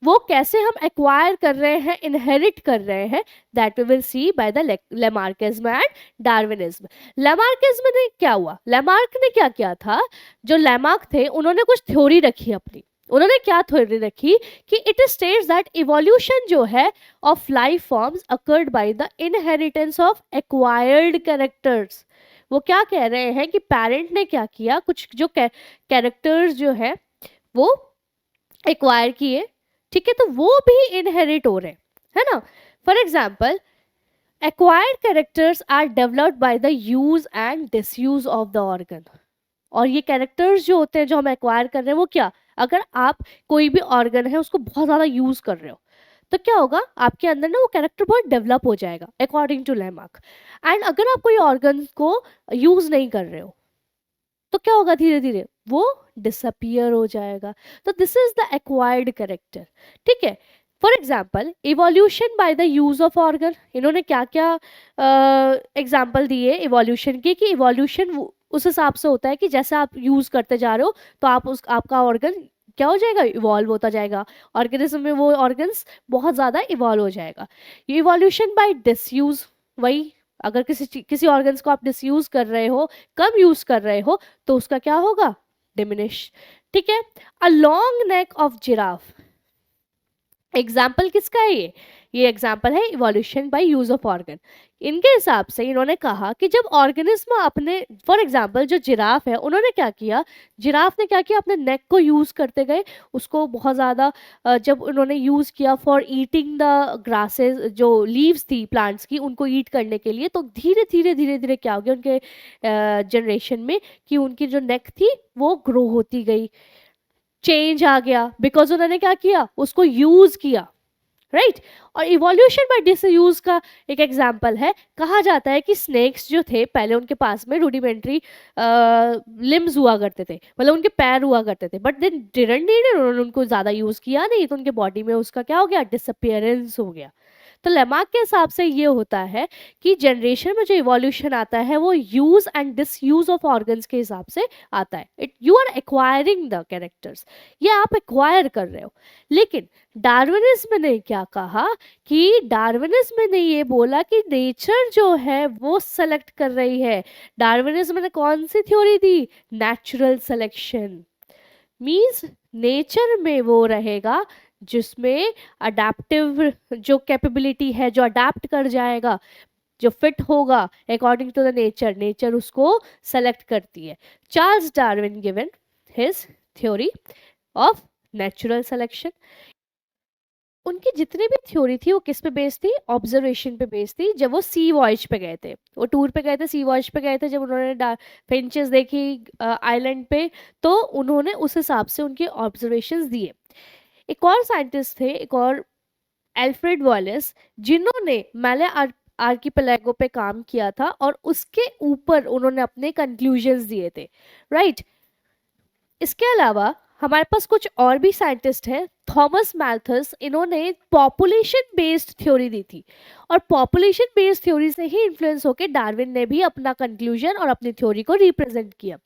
वो कैसे हम एक्वायर कर रहे हैं, इनहेरिट कर रहे हैं। That we will see by the Lamarckism and Darwinism. Lamarckism ने क्या हुआ? लेमार्क ने क्या किया था? जो लेमार्क थे उन्होंने कुछ थ्योरी रखी अपनी। उन्होंने क्या थ्योरी रखी कि इट स्टेट्स दैट इवोल्यूशन जो है of life forms occurred by the inheritance of acquired characters. वो क्या कह रहे हैं कि पेरेंट ने क्या किया, कुछ जो कैरेक्टर्स जो है वो एक्वायर किए, ठीक है, तो वो भी इनहेरिट हो रहे हैं, है ना। For example acquired characters are developed by the use and disuse of the organ. और ये कैरेक्टर्स जो होते हैं जो हम एक्वायर कर रहे हैं वो क्या? अगर आप कोई भी ऑर्गन है उसको बहुत ज़्यादा यूज कर रहे हो तो क्या होगा? आपके अंदर ना वो कैरेक्टर बहुत डेवलप हो जाएगा अकॉर्डिंग टू लेमार्क। एंड अगर आप कोई ऑर्गन को यूज नहीं कर रहे हो तो क्या होगा? धीरे धीरे वो डिसअपियर हो जाएगा। तो this is the acquired character. ठीक है, for example evolution bye the use of organ. इन्होंने क्या क्या एग्जाम्पल दिए इवोल्यूशन के, कि इवोल्यूशन उस हिसाब से होता है कि जैसे आप यूज करते जा रहे हो तो आपका ऑर्गन क्या हो जाएगा? इवॉल्व होता जाएगा, ऑर्गेनिज्म में वो ऑर्गन्स बहुत ज़्यादा इवॉल्व हो जाएगा। ये इवोल्यूशन बाय डिसयूज, वही अगर किसी ऑर्गन्स को आप डिसयूज कर रहे हो, कम यूज कर रहे हो, तो उसका क्या होगा? डिमिनिश। ठीक है, a long neck of giraffe. Example किसका है ये एग्जाम्पल है evolution by use of organ. इनके हिसाब से इन्होंने कहा कि जब ऑर्गेनिज्म अपने, फॉर एग्जाम्पल जो जिराफ है, उन्होंने क्या किया, जिराफ ने क्या किया, अपने नेक को यूज करते गए, उसको बहुत ज़्यादा जब उन्होंने यूज किया फॉर ईटिंग द ग्रासेस, जो लीव्स थी प्लांट्स की, उनको ईट करने के लिए, तो धीरे धीरे धीरे धीरे क्या हो गया उनके जनरेशन में कि उनकी जो नेक थी वो ग्रो होती गई, चेंज आ गया, बिकॉज उन्होंने क्या किया, उसको यूज किया, राइट और इवोल्यूशन बाय डिसयूज का एक एग्जाम्पल है, कहा जाता है कि स्नेक्स जो थे पहले उनके पास में रूडिमेंट्री लिम्स हुआ करते थे, मतलब उनके पैर हुआ करते थे, but then didn't need it, उन्होंने उनको ज़्यादा यूज़ किया नहीं, तो उनके बॉडी में उसका क्या हो गया, डिसअपियरेंस हो गया। तो लेमार्क के हिसाब से ये होता है कि जनरेशन में जो इवोल्यूशन आता है वो use and disuse of organs के हिसाब से आता है। It you are acquiring the characters, ये आप एक्वायर कर रहे हो। लेकिन डार्विनिज्म ने क्या कहा कि डार्विनिज्म ने ये बोला कि नेचर जो है वो सेलेक्ट कर रही है। डार्विनिज्म ने कौन सी थ्योरी दी, नेचुरल सिलेक्शन, मीन्स नेचर में वो रहेगा जिसमें अडेप्टिव जो कैपेबिलिटी है, जो अडेप्ट कर जाएगा, जो फिट होगा according to the nature, nature उसको सेलेक्ट करती है। Charles Darwin given his theory of natural selection. उनकी जितनी भी थ्योरी थी वो किस पे बेस्ड थी, ऑब्जर्वेशन पे बेस्ड थी। जब वो सी वॉयज पे गए थे, वो टूर पे गए थे, सी वॉयज पे गए थे, जब उन्होंने फिंचेस देखी आइलैंड पे, तो उन्होंने उस हिसाब से उनके ऑब्जर्वेशंस दिए। एक और साइंटिस्ट थे, एक और एल्फ्रेड वॉलेस, जिन्होंने मैले आर्किपेलागो पे काम किया था और उसके ऊपर उन्होंने अपने कंक्लूजन्स दिए थे, राइट। इसके अलावा हमारे पास कुछ और भी साइंटिस्ट हैं, थॉमस मैल्थस, इन्होंने पॉपुलेशन बेस्ड थ्योरी दी थी, और पॉपुलेशन बेस्ड थ्योरी से ही इन्फ्लुएंस होकर डार्विन ने भी अपना कंक्लूजन और अपनी थ्योरी को रिप्रेजेंट किया।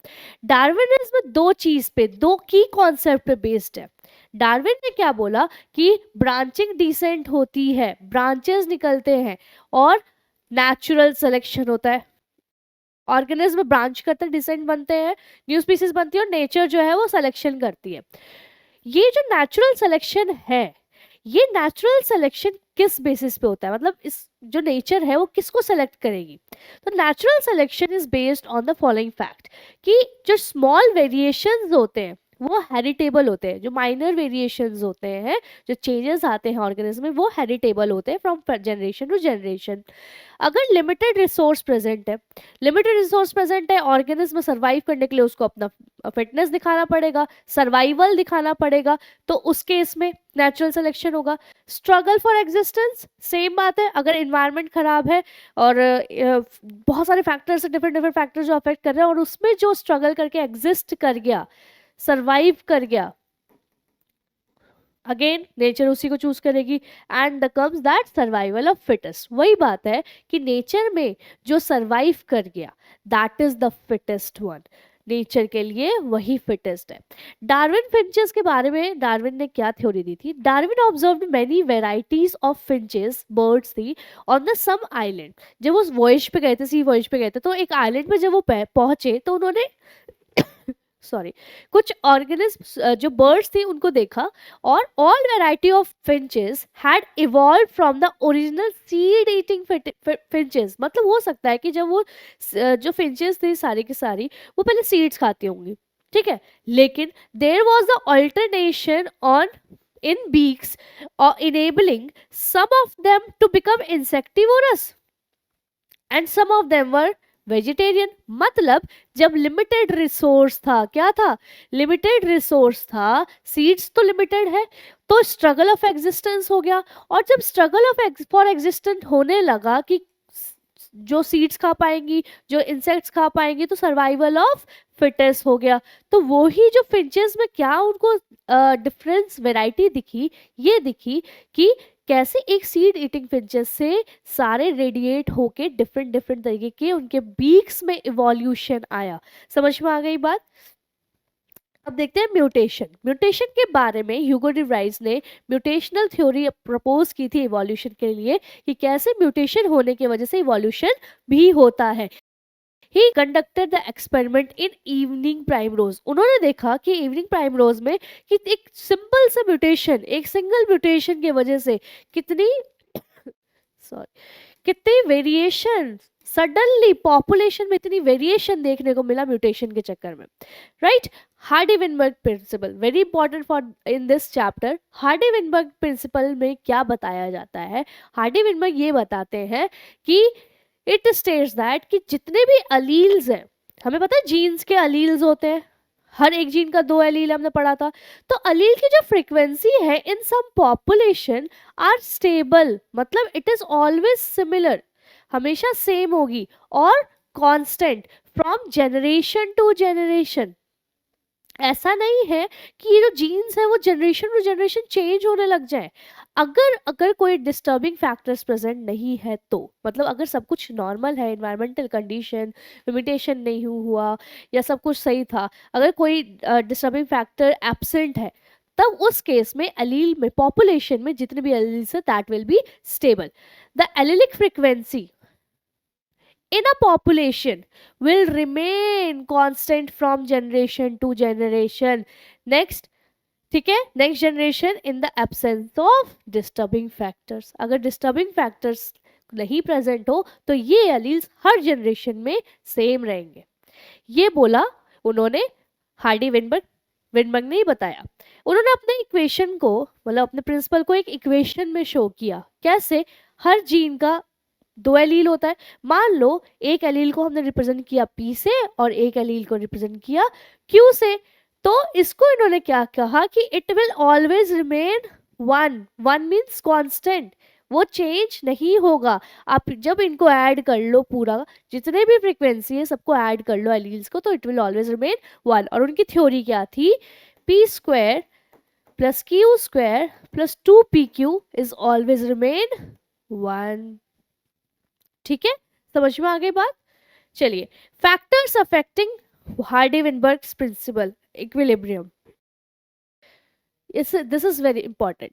डार्विनिज्म दो चीज पे, दो की कॉन्सेप्ट पे बेस्ड है। डार्विन ने क्या बोला कि ब्रांचिंग डिसेंट होती है, ब्रांचेस निकलते हैं, और नेचुरल सिलेक्शन होता है, ऑर्गेनिज्म ब्रांच करते हैं, डिसेंट बनते हैं, न्यू स्पीसीज बनती है, और नेचर जो है वो सिलेक्शन करती है। ये जो नेचुरल सिलेक्शन है, ये नेचुरल सिलेक्शन किस बेसिस पे होता है, मतलब इस जो नेचर है वो किसको सेलेक्ट करेगी। तो natural selection is based on the following fact कि जो स्मॉल वेरिएशंस होते हैं वो हेरिटेबल होते हैं, जो माइनर वेरिएशंस होते हैं, जो चेंजेस आते हैं ऑर्गेनिज्म में, वो हेरिटेबल होते हैं फ्रॉम जनरेशन टू जनरेशन। अगर लिमिटेड रिसोर्स प्रेजेंट है, लिमिटेड रिसोर्स प्रेजेंट है, ऑर्गेनिज्म सर्वाइव करने के लिए उसको अपना फिटनेस दिखाना पड़ेगा, सर्वाइवल दिखाना पड़ेगा, तो उस केस में नेचुरल सिलेक्शन होगा। स्ट्रगल फॉर एग्जिस्टेंस, सेम बात है, अगर इन्वायरमेंट खराब है और बहुत सारे फैक्टर्स, डिफरेंट डिफरेंट फैक्टर्स जो अफेक्ट कर रहे हैं, और उसमें जो स्ट्रगल करके एग्जिस्ट कर गया, सर्वाइव कर गया, अगेन नेचर उसी को चूज करेगी, and the comes that survival of fittest. वही बात है कि नेचर में जो सर्वाइव कर गया, that is the fittest one, nature के लिए वही फिटेस्ट है। डार्विन फिंचेस के बारे में डार्विन ने क्या थ्योरी दी थी, Darwin observed many varieties of finches, birds थी ऑन द सम आइलैंड। जब वो वॉयज पे गए थे, सी वॉयज पे गए थे, तो एक आइलैंड पे जब वो पहुंचे तो उन्होंने सॉरी कुछ ऑर्गेनिज्म जो बर्ड्स थी उनको देखा, और all variety of finches had evolve from the original seed eating finches. मतलब हो सकता है कि जब वो जो फिंचेस थी सारी की सारी वो पहले सीड्स खाती होंगी, ठीक है, लेकिन there was the alternation on in beaks और enabling some of them to become insectivorous and some of them were vegetarian. मतलब जब लिमिटेड रिसोर्स था, क्या था, लिमिटेड रिसोर्स था, सीड्स तो लिमिटेड है, तो स्ट्रगल ऑफ एग्जिस्टेंस हो गया, और जब स्ट्रगल ऑफ फॉर एग्जिस्टेंस होने लगा कि जो सीड्स खा पाएंगी, जो इंसेक्ट्स खा पाएंगी, तो सर्वाइवल ऑफ फिटेस्ट हो गया। तो वो ही जो फिंचेस में क्या उनको डिफरेंस वैरायटी दिखी, ये दिखी कि कैसे एक सीड ईटिंग फिंचेस से सारे रेडिएट होके डिफरेंट डिफरेंट तरीके के उनके बीक्स में इवोल्यूशन आया। समझ में आ गई बात। अब देखते हैं म्यूटेशन। म्यूटेशन के बारे में ह्यूगो डी राइस ने म्यूटेशनल थ्योरी प्रपोज की थी इवोल्यूशन के लिए, कि कैसे म्यूटेशन होने की वजह से इवोल्यूशन भी होता है। He conducted the experiment in evening primrose. उन्होंने देखा कि इवनिंग प्राइम रोज में कि एक सिंपल सा म्यूटेशन, एक सिंगल म्यूटेशन की वजह से कितनी सॉरी कितनी वेरिएशन, सडनली पॉपुलेशन में इतनी वेरिएशन देखने को मिला म्यूटेशन के चक्कर में, right. Hardy Weinberg principle very important for in this chapter. Hardy Weinberg principle में क्या बताया जाता है? हार्डी-विनबर्ग ये बताते हैं कि इट स्टेट्स दैट कि जितने भी अलील्स हैं, हमें पता है जीन्स के अलील्स होते हैं, हर एक जीन का 2 एलील हमने पढ़ा था। तो अलील की जो फ्रीक्वेंसी है in some population are stable, मतलब इट इज ऑलवेज सिमिलर, हमेशा सेम होगी और constant from generation to generation. ऐसा नहीं है कि ये जो जीन्स है वो जनरेशन टू जनरेशन चेंज होने लग जाए। अगर कोई डिस्टर्बिंग फैक्टर्स प्रेजेंट नहीं है तो, मतलब अगर सब कुछ नॉर्मल है, एनवायरमेंटल कंडीशन, लिमिटेशन नहीं हुआ या सब कुछ सही था, अगर कोई डिस्टर्बिंग फैक्टर एब्सेंट है, तब उस केस में एलील में, पॉपुलेशन में जितने भी एलील्स है that will be stable. The allylic frequency in a population will remain constant from generation to generation, next, ठीक है, next generation in the absence of disturbing factors. अगर डिस्टर्बिंग फैक्टर्स नहीं present हो तो ये एलील्स हर generation में same रहेंगे। ये बोला उन्होंने, विनबर्ग ने ही बताया। उन्होंने अपने इक्वेशन को, मतलब अपने प्रिंसिपल को एक इक्वेशन में शो किया। कैसे? हर जीन का 2 एलील होता है। मान लो एक एलील को हमने रिप्रेजेंट किया P से और एक एलील को रिप्रेजेंट किया Q से, तो इसको इन्होंने क्या कहा कि it will always remain 1 means constant, वो चेंज नहीं होगा। आप जब इनको ऐड कर लो, पूरा जितने भी फ्रीक्वेंसी है सबको ऐड कर लो एलील्स को, तो इट विल ऑलवेज रिमेन 1। और उनकी थ्योरी क्या थी? P² + Q² + 2PQ is always remain 1। ठीक है, समझ में आ गई बात? चलिए, factors affecting Hardy Weinberg principle equilibrium, this is very important.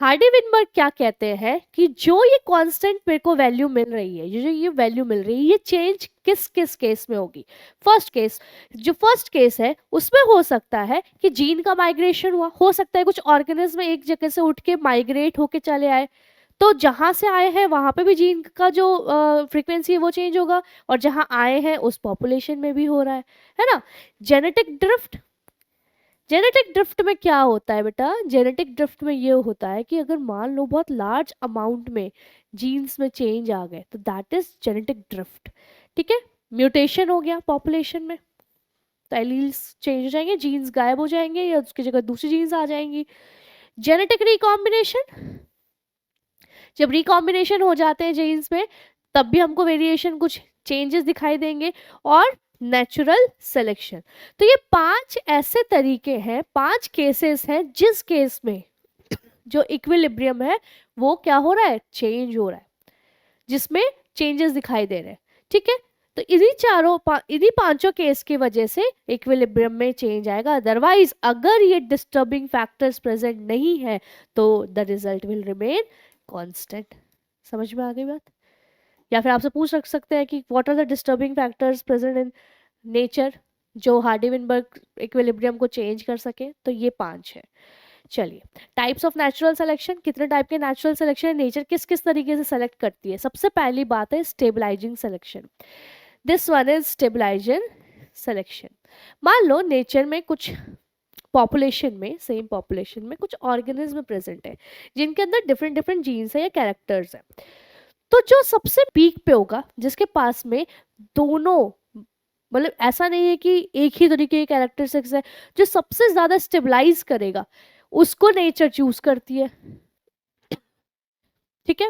Hardy Weinberg क्या कहते हैं कि जो ये कांस्टेंट मेरे को वैल्यू मिल रही है, ये वैल्यू मिल रही है, ये चेंज किस किस केस में होगी? फर्स्ट केस है उसमें हो सकता है कि जीन का माइग्रेशन हुआ, हो सकता है कुछ ऑर्गेनिज्म एक जगह से उठ के माइग्रेट होके चले आए, तो जहां से आए हैं वहां पे भी जीन का जो फ्रीक्वेंसी है वो चेंज होगा, और जहां आए हैं उस पॉपुलेशन में भी हो रहा है ना। जेनेटिक ड्रिफ्ट में क्या होता है बेटा? जेनेटिक ड्रिफ्ट में ये होता है कि अगर मान लो बहुत लार्ज अमाउंट में जीन्स में चेंज आ गए तो दैट इज जेनेटिक ड्रिफ्ट। ठीक है, म्यूटेशन हो गया पॉपुलेशन में, तो एलील्स चेंज हो जाएंगे, जीन्स गायब हो जाएंगे या उसकी जगह दूसरी जीन्स आ जाएंगी। जेनेटिक रिकॉम्बिनेशन, जब रिकॉम्बिनेशन हो जाते हैं जीन्स में तब भी हमको वेरिएशन, कुछ चेंजेस दिखाई देंगे। और नेचुरल सिलेक्शन। तो ये 5 ऐसे तरीके हैं, 5 केसेस हैं जिस केस में जो इक्विलिब्रियम है वो क्या हो रहा है? चेंज हो रहा है, जिसमें चेंजेस दिखाई दे रहे हैं। ठीक है, तो इन्हीं 5 केस की वजह से इक्विलिब्रियम में चेंज आएगा। अदरवाइज अगर ये डिस्टर्बिंग फैक्टर्स प्रेजेंट नहीं है तो the result will remain constant. समझ में आ गई बात? या फिर आपसे पूछ रख सकते हैं कि what are the disturbing factors present in nature जो हार्डी-विनबर्ग इक्विलिब्रियम को चेंज कर सके, तो ये 5 है। चलिए, टाइप्स ऑफ नेचुरल सिलेक्शन, कितने टाइप के नेचुरल सिलेक्शन है, नेचर किस किस तरीके से सेलेक्ट करती है? सबसे पहली बात है stabilising selection. This one is stabilising selection. मान लो नेचर में कुछ पॉपुलेशन में, सेम पॉपुलेशन में कुछ ऑर्गेनिज्म प्रेजेंट है जिनके अंदर डिफरेंट डिफरेंट जीन्स है या कैरेक्टर्स है, तो जो सबसे पीक पे होगा, जिसके पास में दोनों, मतलब ऐसा नहीं है कि एक ही तरीके के कैरेक्टरिस्टिक्स है, जो सबसे ज्यादा स्टेबलाइज करेगा उसको नेचर चूज करती है। ठीक है,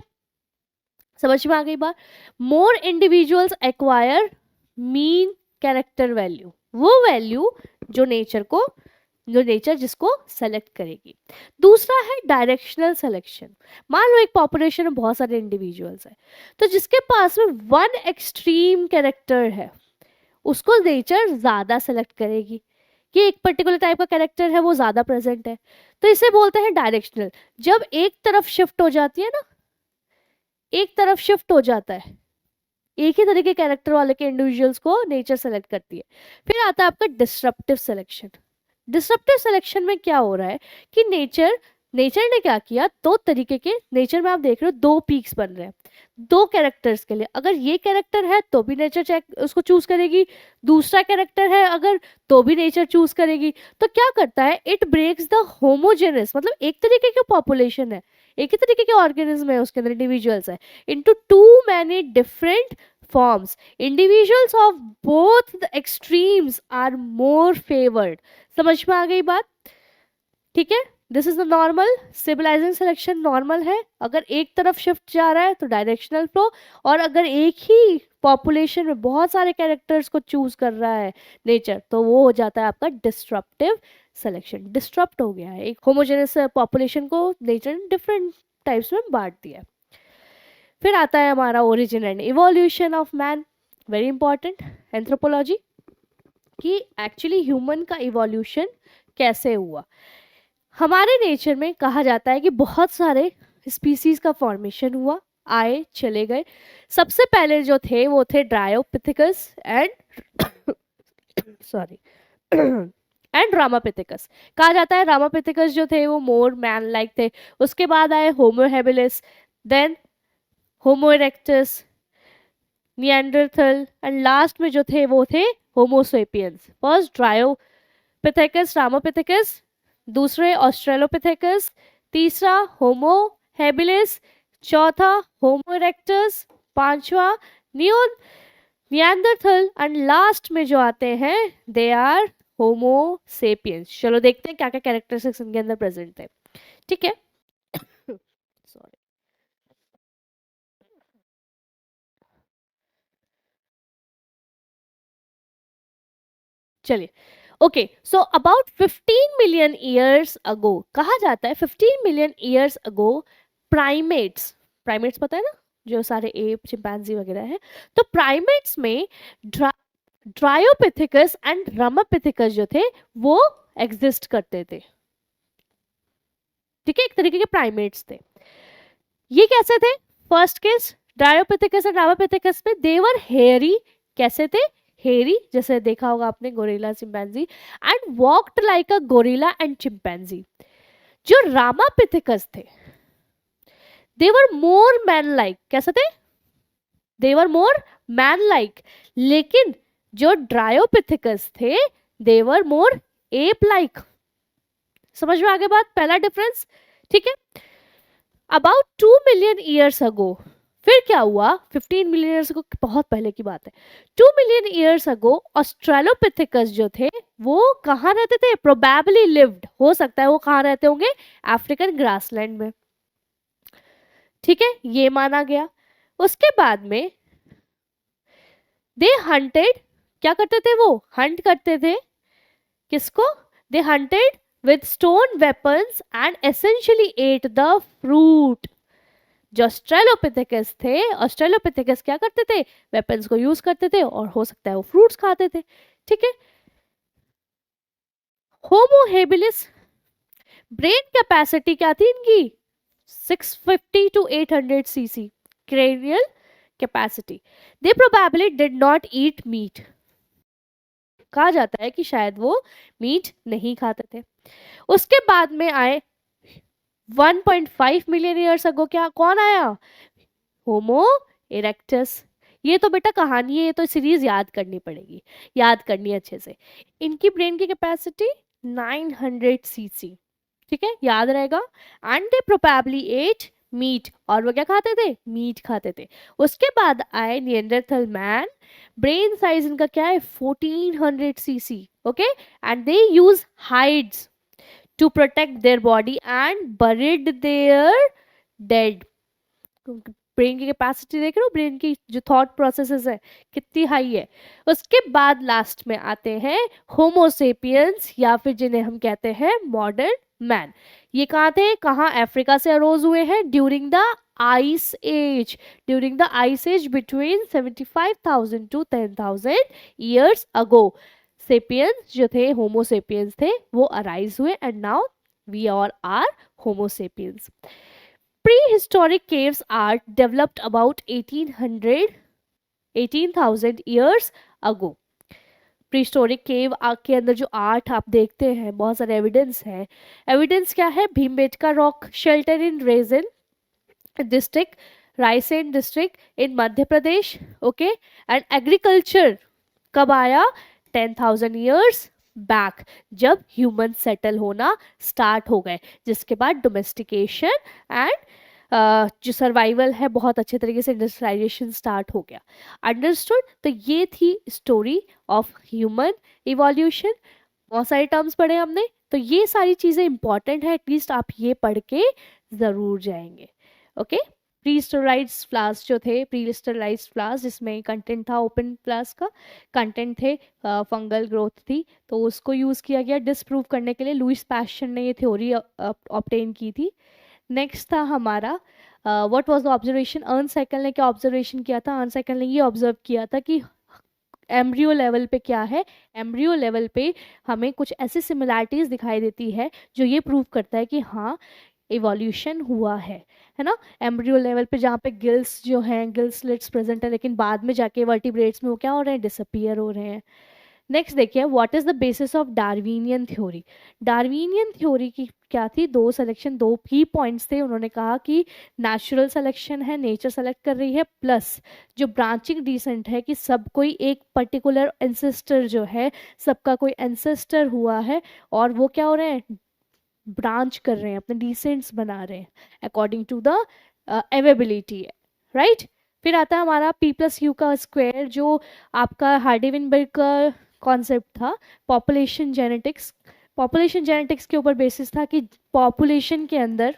समझ में आ गई बात? More individuals acquire mean character value, वो वैल्यू जो नेचर जिसको सेलेक्ट करेगी। दूसरा है डायरेक्शनल सिलेक्शन। मान लो एक पॉपुलेशन में बहुत सारे इंडिविजुअल्स है, तो जिसके पास में 1 एक्सट्रीम कैरेक्टर है उसको नेचर ज्यादा सेलेक्ट करेगी कि एक पर्टिकुलर टाइप का कैरेक्टर है वो ज्यादा प्रेजेंट है, तो इसे बोलते हैं डायरेक्शनल। जब एक तरफ शिफ्ट हो जाती है ना, एक तरफ शिफ्ट हो जाता है एक ही तरह के कैरेक्टर वाले के इंडिविजुअल्स को नेचर सेलेक्ट करती है। फिर आता है आपका डिस्रप्टिव सिलेक्शन। डिस्रप्टिव सिलेक्शन में क्या हो रहा है कि नेचर नेचर ने क्या किया, दो तरीके के नेचर में आप देख रहे हो दो पीक्स बन रहे हैं दो कैरेक्टर्स के लिए। अगर ये कैरेक्टर है तो भी नेचर चेक उसको चूज करेगी, दूसरा कैरेक्टर है अगर तो भी नेचर चूज करेगी। तो क्या करता है, इट ब्रेक्स द होमोजेनस, मतलब एक तरीके की पॉपुलेशन है, एक ही तरीके के ऑर्गेनिज्म है उसके अंदर, इंडिविजुअल्स है, into two many different forms. Individuals of both the extremes are more favored. समझ में आ गई बात? ठीक है, this is the normal stabilising selection. Normal है, अगर एक तरफ शिफ्ट जा रहा है तो डायरेक्शनल फ्लो, और अगर एक ही पॉपुलेशन में बहुत सारे कैरेक्टर्स को चूज कर रहा है नेचर तो वो हो जाता है आपका डिस्ट्रप्टिव सिलेक्शन। डिस्ट्रप्ट हो गया है, एक होमोजेनस पॉपुलेशन को नेचर ने डिफरेंट टाइप्स में बांट दिया है। फिर आता है हमारा origin and evolution of man, very important anthropology, कि एक्चुअली ह्यूमन का इवोल्यूशन कैसे हुआ। हमारे नेचर में कहा जाता है कि बहुत सारे स्पीसीज का फॉर्मेशन हुआ, आए चले गए। सबसे पहले जो थे वो थे Dryopithecus and sorry and Ramapithecus. कहा जाता है रामापिथेकस जो थे वो मोर मैन लाइक थे। उसके बाद आए Homo habilis, then Homo erectus, Neanderthal, and last में जो थे वो थे Homo sapiens. First Dryopithecus Ramapithecus, दूसरे ऑस्ट्रेलोपिथेकस, तीसरा होमो हेबिलिस, चौथा होमो इरेक्टस, पांचवा निएंडरथल, एंड लास्ट में जो आते हैं दे आर होमो सेपियंस। चलो देखते हैं क्या क्या कैरेक्टरिस्टिक्स इनके अंदर प्रेजेंट थे। ठीक है, सॉरी, चलिए। Okay, so about 15 million years ago, कहा जाता है 15 million years ago primates, primates पता है ना, जो सारे एप चिंपैंजी वगैरह है, तो प्राइमेट्स में ड्रायोपिथेकस एंड रामापिथेकस जो थे वो एग्जिस्ट करते थे। ठीक है, एक तरीके के प्राइमेट्स थे। ये कैसे थे? First case Dryopithecus and Ramapithecus में देवर हेयरी, कैसे थे? हेयरी, जैसे देखा होगा आपने gorilla chimpanzee, and walked like a gorilla and chimpanzee. जो रामापिथेकस थे देवर मोर मैन लाइक, कैसे थे? देवर मोर मैन लाइक। लेकिन जो ड्रायोपिथेकस थे देवर मोर एप लाइक। समझ में आ गई बात, पहला डिफरेंस। ठीक है, अबाउट 2 मिलियन ईयर्स अगो फिर क्या हुआ? 15 मिलियन ईयर्स अगो बहुत पहले की बात है। 2 मिलियन ईयर्स अगो ऑस्ट्रेलोपिथेकस जो थे वो कहाँ रहते थे? प्रोबेबली लिव्ड, हो सकता है वो कहाँ रहते होंगे? अफ्रीकन ग्रासलैंड में। ठीक है, ये माना गया। उसके बाद में दे हंटेड, क्या करते थे वो? हंट करते थे, किसको? They hunted with stone weapons and essentially ate the fruit. जो ऑस्ट्रेलोपिथेकस थे, ऑस्ट्रेलोपिथेकस क्या करते थे? वेपन्स को यूज करते थे और हो सकता है वो फ्रूट्स खाते थे। ठीक है, होमो हेबिलिस, ब्रेन कैपेसिटी क्या थी इनकी? 650 to 800 cc cranial capacity. They probably did not eat meat. कहा जाता है कि शायद वो मीट नहीं खाते थे। उसके बाद में आए 1.5 मिलियन ईयर्स अगो, क्या कौन आया? होमो इरेक्टस। ये तो बेटा कहानी है, ये तो सीरीज याद करनी पड़ेगी, याद करनी है अच्छे से। इनकी ब्रेन की कैपेसिटी 900 सीसी, ठीक है, याद रहेगा। And they probably ate meat, और वो क्या खाते थे? मीट खाते थे। उसके बाद आए निएंडरथल मैन, ब्रेन साइज इनका क्या है? 1400 cc, okay, and they use hides to protect their body and buried their dead. Brain की कैपेसिटी देख रहे हो, ब्रेन की जो थॉट प्रोसेसेस है कितनी हाई है। उसके बाद लास्ट में आते हैं होमोसेपियंस, या फिर जिन्हें हम कहते हैं मॉडर्न मैन। ये कहाँ थे? कहाँ? अफ्रीका से अरोज हुए हैं during the ice age, during the ice age between 75,000 to 10,000 years ago. Sapiens जो थे, होमोसेपियंस थे, वो अराइज हुए and now we all are homo sapiens. Prehistoric caves are developed about 1800 18,000 years ago. Prehistoric cave के अंदर जो आर्ट आप देखते हैं, बहुत सारे एविडेंस है। एविडेंस क्या है? Bhimbetka rock shelter in resin district, Raisen district in Madhya Pradesh, okay. And agriculture कब आया? 10,000 ईयर्स बैक, जब ह्यूमन सेटल होना स्टार्ट हो गए, जिसके बाद डोमेस्टिकेशन एंड जो सर्वाइवल है बहुत अच्छे तरीके से इंडस्ट्रियलाइजेशन स्टार्ट हो गया। अंडरस्टूड? तो ये थी स्टोरी ऑफ ह्यूमन इवोल्यूशन। बहुत सारे टर्म्स पढ़े हमने, तो ये सारी चीज़ें इंपॉर्टेंट है, एटलीस्ट आप ये पढ़ के ज़रूर जाएंगे, ओके। प्रीस्टोराइज्ड फ्लास्क जो थे, प्रीस्टोराइज्ड फ्लास्क जिसमें कंटेंट था ओपन फ्लास्क का, कंटेंट थे फंगल ग्रोथ थी, तो उसको यूज़ किया गया डिसप्रूव करने के लिए। लुईस पैशन ने ये थ्योरी ऑब्टेन की थी। नेक्स्ट था हमारा what was the observation. Earn cycle ने क्या ऑब्जर्वेशन किया था? अर्न साइकिल ने ये ऑब्जर्व किया था कि एम्ब्रियो लेवल पे क्या है, एम्ब्रियो लेवल पे हमें कुछ ऐसी सिमिलैरिटीज दिखाई देती है जो ये प्रूव करता है कि हाँ इवोल्यूशन हुआ है ना। एम्ब्रियो लेवल पे जहाँ पे गिल्स जो हैं, गिल स्लिट्स प्रेजेंट है, लेकिन बाद में जाके वर्टिब्रेट्स में वो क्या हो रहे हैं? डिसअपियर हो रहे हैं। नेक्स्ट देखिए, what is the basis of Darwinian theory. Darwinian theory की क्या थी? दो की पॉइंट्स थे। उन्होंने कहा कि नेचुरल सिलेक्शन है, नेचर सेलेक्ट कर रही है, प्लस जो ब्रांचिंग डिसेंट है कि सब कोई एक पर्टिकुलर एंसेस्टर जो है, सबका कोई एंसेस्टर हुआ है और वो क्या हो रहे हैं? ब्रांच कर रहे हैं, अपने डिसेंट्स बना रहे हैं according to the availability, right. फिर आता है हमारा पी प्लस यू का स्क्वायर, जो आपका हार्डी-विनबर्ग का कॉन्सेप्ट था। पॉपुलेशन जेनेटिक्स, पॉपुलेशन जेनेटिक्स के ऊपर बेसिस था कि पॉपुलेशन के अंदर,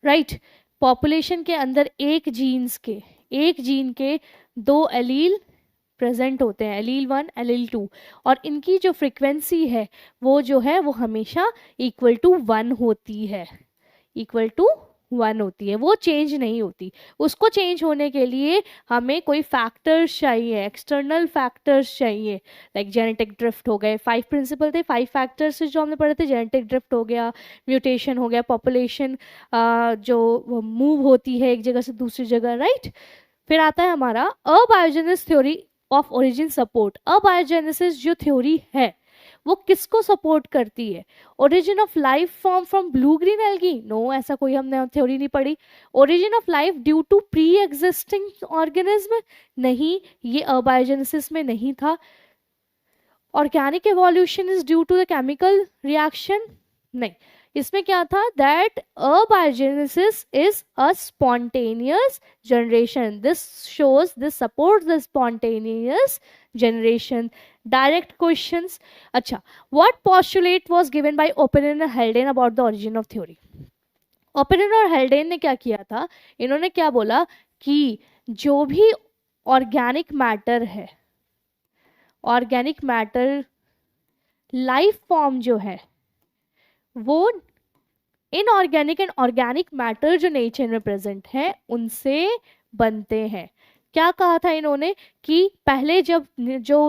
राइट, पॉपुलेशन के अंदर एक जीन के दो एलील प्रेजेंट होते हैं, एलील 1 एलील 2, और इनकी जो फ्रीक्वेंसी है वो जो है वो हमेशा इक्वल टू 1 होती है, इक्वल टू 1 होती है, वो चेंज नहीं होती। उसको चेंज होने के लिए हमें कोई फैक्टर्स चाहिए, एक्सटर्नल फैक्टर्स चाहिए, लाइक जेनेटिक ड्रिफ्ट हो गए। 5 प्रिंसिपल थे, 5 फैक्टर्स जो हमने पढ़े थे। जेनेटिक ड्रिफ्ट हो गया, म्यूटेशन हो गया, पॉपुलेशन जो मूव होती है एक जगह से दूसरी जगह, राइट। फिर आता है हमारा abiogenesis theory of origin support. Abiogenesis जो थ्योरी है वो किसको सपोर्ट करती है? Origin of life form from blue green algae? No, ऐसा कोई हमने थ्योरी नहीं पढ़ी। Origin of life due to pre existing organism? नहीं, ये अबायोजेनेसिस में नहीं था। Organic evolution is due to the chemical reaction? नहीं, इसमें क्या था? That abiogenesis is a spontaneous generation. This shows, this supports the spontaneous generation. Direct questions. अच्छा, what postulate was given by ओपेनर and Haldane about the origin of theory? ओपेनर और Haldane ने क्या किया था? इन्होंने क्या बोला कि जो भी ऑर्गेनिक मैटर है, ऑर्गेनिक मैटर लाइफ फॉर्म जो है वो इनऑर्गेनिक एंड ऑर्गेनिक मैटर जो नेचर में प्रेजेंट है उनसे बनते हैं। क्या कहा था इन्होंने? कि पहले जब जो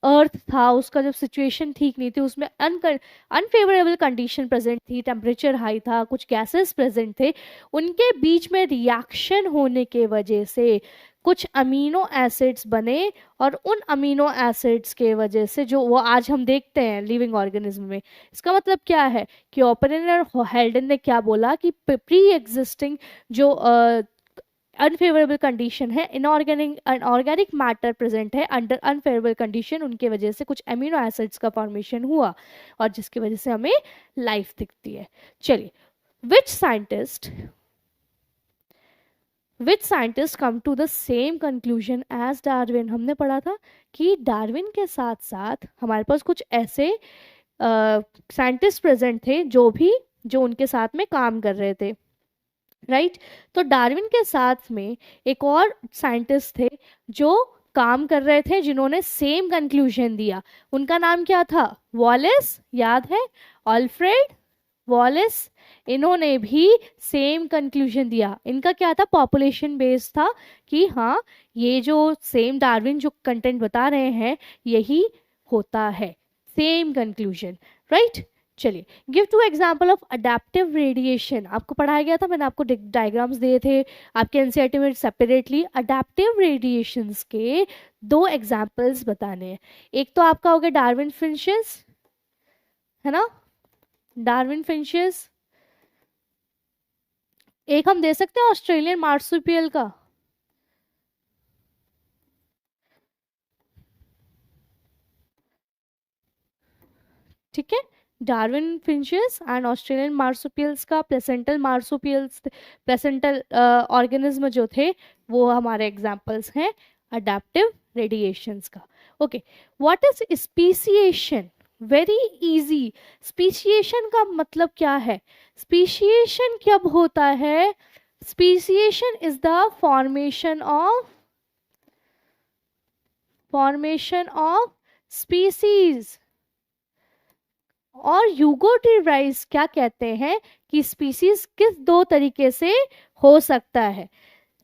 अर्थ था उसका जब सिचुएशन ठीक नहीं थी, उसमें अनफेवरेबल कंडीशन प्रेजेंट थी, टेम्परेचर हाई था, कुछ गैसेस प्रेजेंट थे, उनके बीच में रिएक्शन होने के वजह से कुछ अमीनो एसिड्स बने, और उन अमीनो एसिड्स के वजह से जो वो आज हम देखते हैं लिविंग ऑर्गेनिज्म में। इसका मतलब क्या है कि ओपेनर और हेल्डेन ने क्या बोला कि प्री एग्जिस्टिंग जो अनफेवरेबल कंडीशन है, इनऑर्गेनिक मैटर प्रेजेंट है अंडर अनफेवरेबल कंडीशन, उनके वजह से कुछ एमिनो एसिड्स का फॉर्मेशन हुआ और जिसकी वजह से हमें लाइफ दिखती है। चलिए, which scientist come to the same conclusion as Darwin? हमने पढ़ा था कि डार्विन के साथ साथ हमारे पास कुछ ऐसे साइंटिस्ट प्रेजेंट थे जो उनके साथ में काम कर रहे थे, राइट। तो डार्विन के साथ में एक और साइंटिस्ट थे जो काम कर रहे थे, जिन्होंने सेम कंक्लूजन दिया। उनका नाम क्या था? वॉलेस, याद है? Alfred Wallace. इन्होंने भी सेम कंक्लूजन दिया। इनका क्या था? पॉपुलेशन बेस्ड था कि हाँ ये जो सेम डार्विन जो कंटेंट बता रहे हैं यही होता है, सेम कंक्लूजन, राइट। चलिए, give two example of adaptive radiation. आपको पढ़ाया गया था, मैंने आपको डायग्राम्स दिए थे आपके एनसीईआरटी में सेपरेटली। अडेप्टिव रेडिएशंस के दो एग्जाम्पल्स बताने हैं। एक तो आपका हो गया डार्विन फिंचेस, है ना, डार्विन फिंचेस। एक हम दे सकते हैं ऑस्ट्रेलियन मार्सुपियल का, ठीक है, Darwin finches and Australian marsupials का प्लेसेंटल मार्सुपियल्स, प्लेसेंटल ऑर्गेनिज्म जो थे वो हमारे एग्जाम्पल्स हैं अडेप्टिव रेडिएशंस का। Okay, what is speciation? Very easy. Speciation का मतलब क्या है? स्पीसिएशन कब होता है? Speciation is the formation of species. और यूगोटिराइज क्या कहते हैं कि स्पीसीज किस दो तरीके से हो सकता है,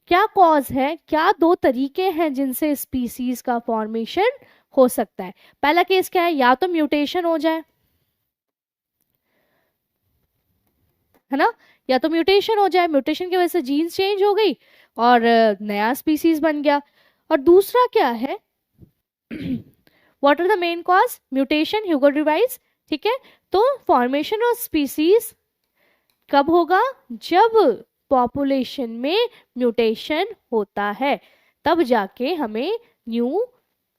क्या कॉज है, क्या दो तरीके हैं जिनसे स्पीसीज का फॉर्मेशन हो सकता है। पहला केस क्या है? या तो म्यूटेशन हो जाए, है ना, या तो म्यूटेशन हो जाए, म्यूटेशन की वजह से जीन्स चेंज हो गई और नया स्पीसीज बन गया। और दूसरा क्या है? What are the main cause? Mutation, यूगोटिराइज, ठीक है। तो फॉर्मेशन ऑफ स्पीसीज कब होगा? जब पॉपुलेशन में म्यूटेशन होता है, तब जाके हमें न्यू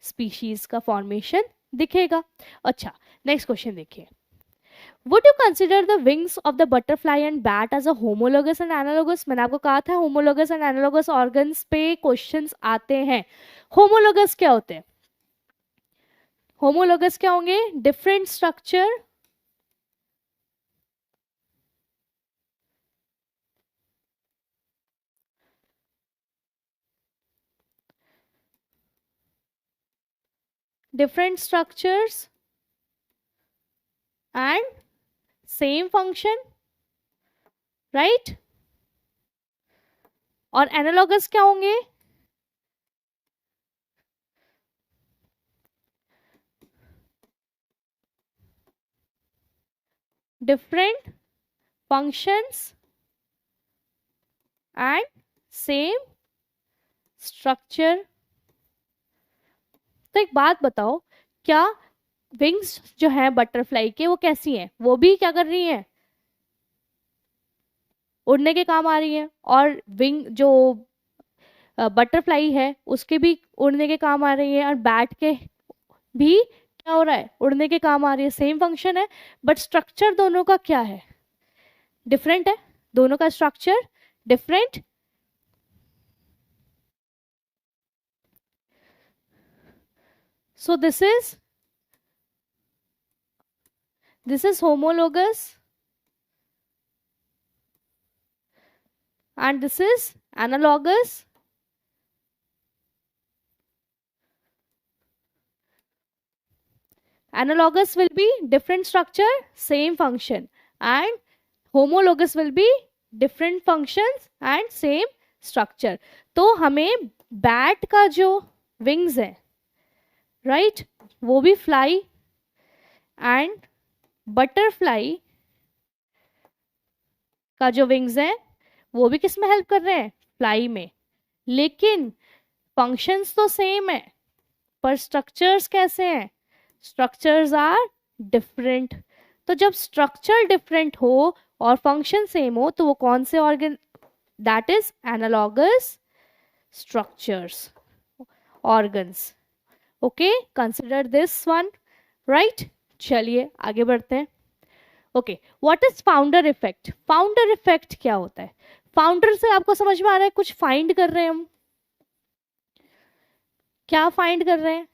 स्पीशीज का फॉर्मेशन दिखेगा। अच्छा, नेक्स्ट क्वेश्चन देखिए। Would you consider the wings of the butterfly and bat as a homologous and analogous? मैंने आपको कहा था होमोलोगस एंड एनालोगस ऑर्गन्स पे क्वेश्चंस आते हैं। होमोलोगस क्या होते हैं? होमोलोगस क्या होंगे? Different structure, different structures and same function, right? और एनालॉगस क्या होंगे? different functions and same structure। तो एक बात बताओ, क्या विंग्स जो है बटरफ्लाई के वो कैसी हैं? वो भी क्या कर रही हैं? उड़ने के काम आ रही हैं। और विंग जो बटरफ्लाई है उसके भी उड़ने के काम आ रही है, और बैट के भी क्या हो रहा है? उड़ने के काम आ रही है। सेम फंक्शन है, बट स्ट्रक्चर दोनों का क्या है? डिफरेंट है, दोनों का structure different. So this is homologous and this is analogous. Analogous will be different structure, same function, and homologous will be different functions and same structure. तो हमें बैट का जो विंग्स है, राइट, वो भी फ्लाई, एंड बटरफ्लाई का जो wings है वो भी किस में हेल्प कर रहे हैं? फ्लाई में। लेकिन फंक्शंस तो सेम है, पर स्ट्रक्चर्स कैसे हैं? Structures are different. तो जब स्ट्रक्चर डिफरेंट हो और फंक्शन सेम हो तो वो कौन से organ? That is analogous structures, organs. Okay, consider this one, right. चलिए आगे बढ़ते हैं। Okay, what is founder effect? Founder effect क्या होता है? फाउंडर से आपको समझ में आ रहा है कुछ फाइंड कर रहे हैं हम? क्या फाइंड कर रहे हैं?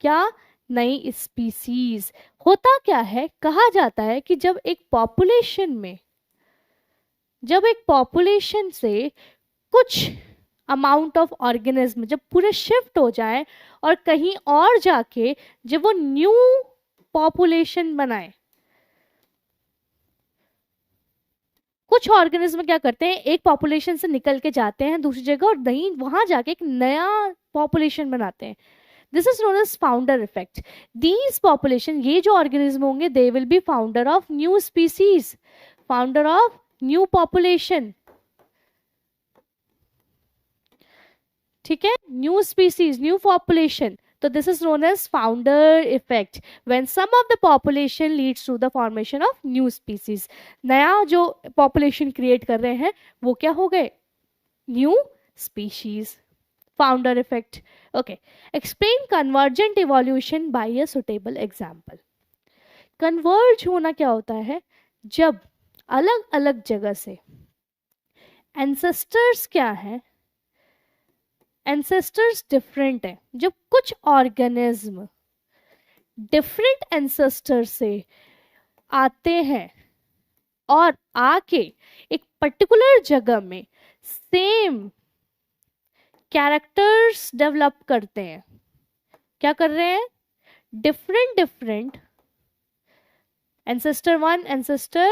क्या? नई स्पीसीज। होता क्या है, कहा जाता है कि जब एक पॉपुलेशन से कुछ अमाउंट ऑफ ऑर्गेनिज्म जब पूरे शिफ्ट हो जाए और कहीं और जाके जब वो न्यू पॉपुलेशन बनाए, कुछ ऑर्गेनिज्म क्या करते हैं, एक पॉपुलेशन से निकल के जाते हैं दूसरी जगह और नहीं वहां जाके एक नया पॉपुलेशन बनाते हैं। This is known as founder effect. These population, ये जो ऑर्गेनिज्म होंगे, they will be founder of new species, founder of new population. ठीक है, न्यू स्पीसीज, न्यू पॉपुलेशन. तो this is known as founder effect when some of the population leads to the formation of new species. नया जो population create कर रहे हैं वो क्या हो गए, new species. Founder effect. Okay, explain convergent evolution bye a suitable example. Converge होना क्या होता है, जब अलग अलग जगह से एंसेस्टर्स क्या है, एंसेस्टर्स डिफरेंट है. जब कुछ ऑर्गेनिज्म डिफरेंट एंसेस्टर से आते हैं और आके एक पर्टिकुलर जगह में सेम कैरेक्टर्स डेवलप करते हैं, क्या कर रहे हैं, different ancestor 1, ancestor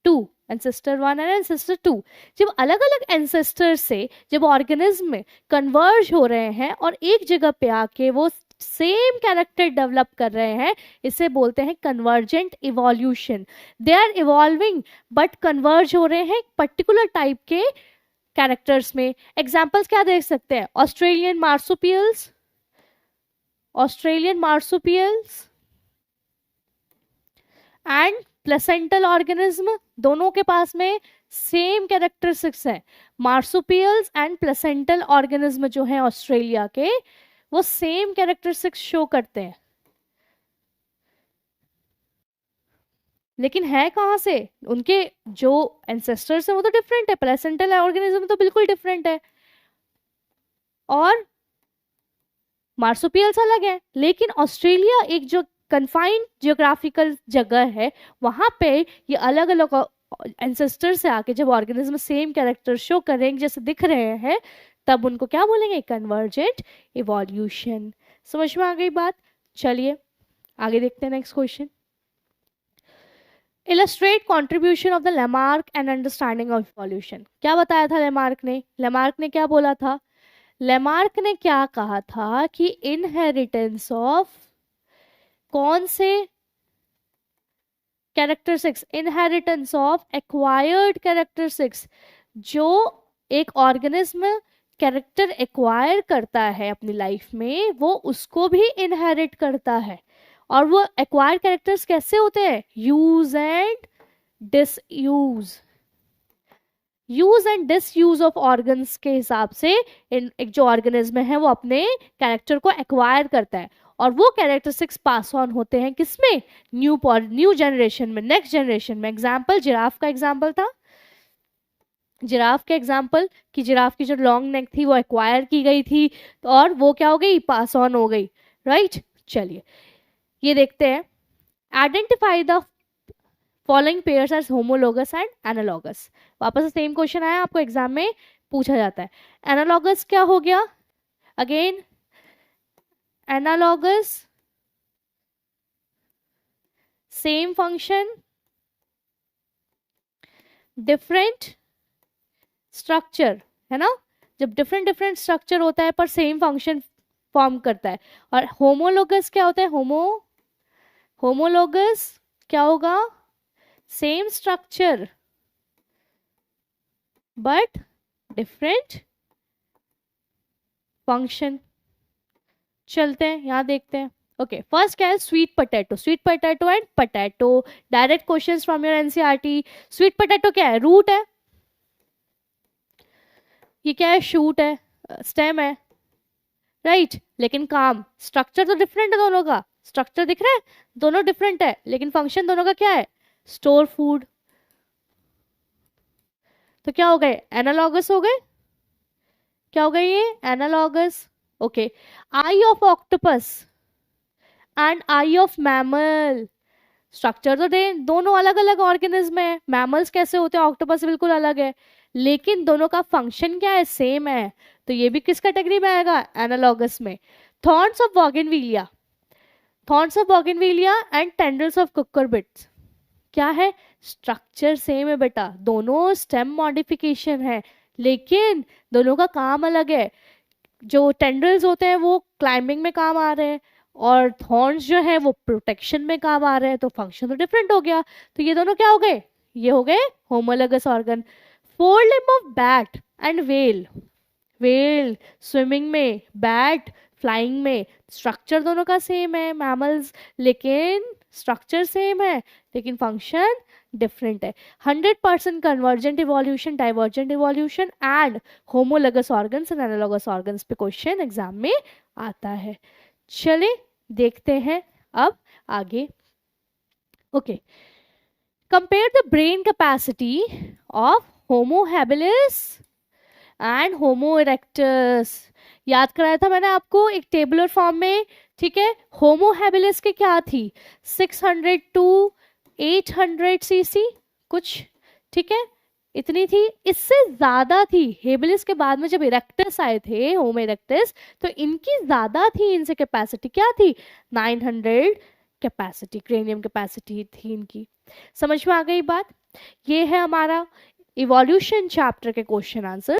2, ancestor 1 and ancestor 2. जब अलग अलग एंसेस्टर से जब ऑर्गेनिज्म में कन्वर्ज हो रहे हैं और एक जगह पे आके वो सेम कैरेक्टर डेवलप कर रहे हैं, इसे बोलते हैं convergent evolution. They are evolving but converge हो रहे हैं पर्टिकुलर टाइप के कैरेक्टर्स में. एग्जाम्पल्स क्या देख सकते हैं, Australian marsupials, Australian marsupials and placental organism, दोनों के पास में सेम कैरेक्टरिस्टिक्स है. मार्सुपियल्स एंड प्लेसेंटल ऑर्गेनिज्म जो है ऑस्ट्रेलिया के, वो सेम कैरेक्टरिस्टिक्स शो करते हैं, लेकिन है कहाँ से, उनके जो एंसेस्टर्स हैं वो तो डिफरेंट है. प्लेसेंटल ऑर्गेनिज्म तो बिल्कुल डिफरेंट है और मार्सुपियल्स अलग है. लेकिन ऑस्ट्रेलिया एक जो कन्फाइंड जियोग्राफिकल जगह है, वहां पे ये अलग अलग एंसेस्टर से आके जब ऑर्गेनिज्म सेम कैरेक्टर शो करेंगे, जैसे दिख रहे हैं, तब उनको क्या बोलेंगे, कन्वर्जेंट इवोल्यूशन. समझ में आ गई बात. चलिए आगे देखते हैं next question. Illustrate contribution of the Lamarck and understanding of evolution. क्या बताया था लेमार्क ने, लेमार्क ने क्या बोला था, लेमार्क ने क्या कहा था कि इनहेरिटेंस ऑफ कौन से characteristics, inheritance of acquired characteristics. जो एक ऑर्गेनिज्म कैरेक्टर एक्वायर करता है अपनी लाइफ में, वो उसको भी इनहेरिट करता है. और वो एक्वायर्ड कैरेक्टर्स कैसे होते हैं, use and disuse, use and disuse of organs के हिसाब से एक जो ऑर्गेनिज्म है वो अपने कैरेक्टर को एक्वायर करता है. और वो कैरेक्टरिस्टिक्स पास ऑन होते हैं किसमें, न्यू जनरेशन में, नेक्स्ट जनरेशन में. एग्जाम्पल, जिराफ का एग्जाम्पल था, जिराफ के एग्जाम्पल कि जिराफ की जो लॉन्ग नेक थी वो एक्वायर की गई थी और वो क्या हो गई, पास ऑन हो गई. राइट. चलिए ये देखते हैं. Identify the following pairs as homologous and analogous. वापस से सेम क्वेश्चन आया, आपको एग्जाम में पूछा जाता है. एनालॉगस क्या हो गया, again analogous same function different structure, है ना. जब डिफरेंट डिफरेंट स्ट्रक्चर होता है पर सेम फंक्शन फॉर्म करता है. और होमोलोगस क्या होता है, होमोलोगस क्या होगा, same structure but different function. चलते हैं यहां देखते हैं. ओके, फर्स्ट क्या है, sweet potato. Sweet potato and potato, direct questions from your NCERT. Sweet potato क्या है, रूट है, ये क्या है, शूट है, स्टेम है. राइट. लेकिन काम, स्ट्रक्चर तो डिफरेंट है दोनों का, स्ट्रक्चर दिख रहा है, दोनों डिफरेंट है, लेकिन फंक्शन दोनों का क्या है, स्टोर फूड. तो क्या हो गए, एनालॉगस हो गए. क्या हो गए ये, analogous. Okay, I of octopus and I of mammal, structure तो दोनों अलग अलग ऑर्गेनिज्म है. मैमल्स कैसे होते हैं, ऑक्टोपस बिल्कुल अलग है, लेकिन दोनों का फंक्शन क्या है, सेम है. तो ये भी किस कैटेगरी में आएगा, एनालॉगस में. Thorns of bougainvillea, thorns of bougainvillea and tendrils of cucurbits, क्या है, स्ट्रक्चर सेम है बेटा, दोनों स्टेम मॉडिफिकेशन है, लेकिन दोनों का काम अलग है. जो टेंड्रिल्स होते हैं वो क्लाइंबिंग में काम आ रहे हैं और थॉर्न्स जो है वो प्रोटेक्शन में काम आ रहे हैं, तो फंक्शन तो डिफरेंट हो गया। तो ये दोनों क्या हो गए, ये हो गए homologous organ. Four limb of bat and whale, whale swimming में, बैट फ्लाइंग में, स्ट्रक्चर दोनों का सेम है मैमल्स, लेकिन स्ट्रक्चर सेम है लेकिन फंक्शन डिफरेंट है। 100% convergent evolution, divergent evolution and homologous organs and analogous organs पे क्वेश्चन एग्जाम में आता है। चले देखते हैं अब आगे। Okay, compare the brain capacity of Homo habilis and homo erectus. याद कराया था मैंने आपको एक टेबुलर फॉर्म में, ठीक है। होमो हैबिलिस की क्या थी, 600 टू 800 सीसी कुछ, ठीक है, इतनी थी। इससे ज्यादा थी हेबिलिस के बाद में जब इरेक्टस आए थे, होमो इरेक्टस, तो इनकी ज्यादा थी, इनसे कैपेसिटी क्या थी, 900 कैपेसिटी, क्रेनियम कैपेसिटी थी इनकी। समझ में आ गई बात। ये है हमारा इवोल्यूशन चैप्टर के क्वेश्चन आंसर।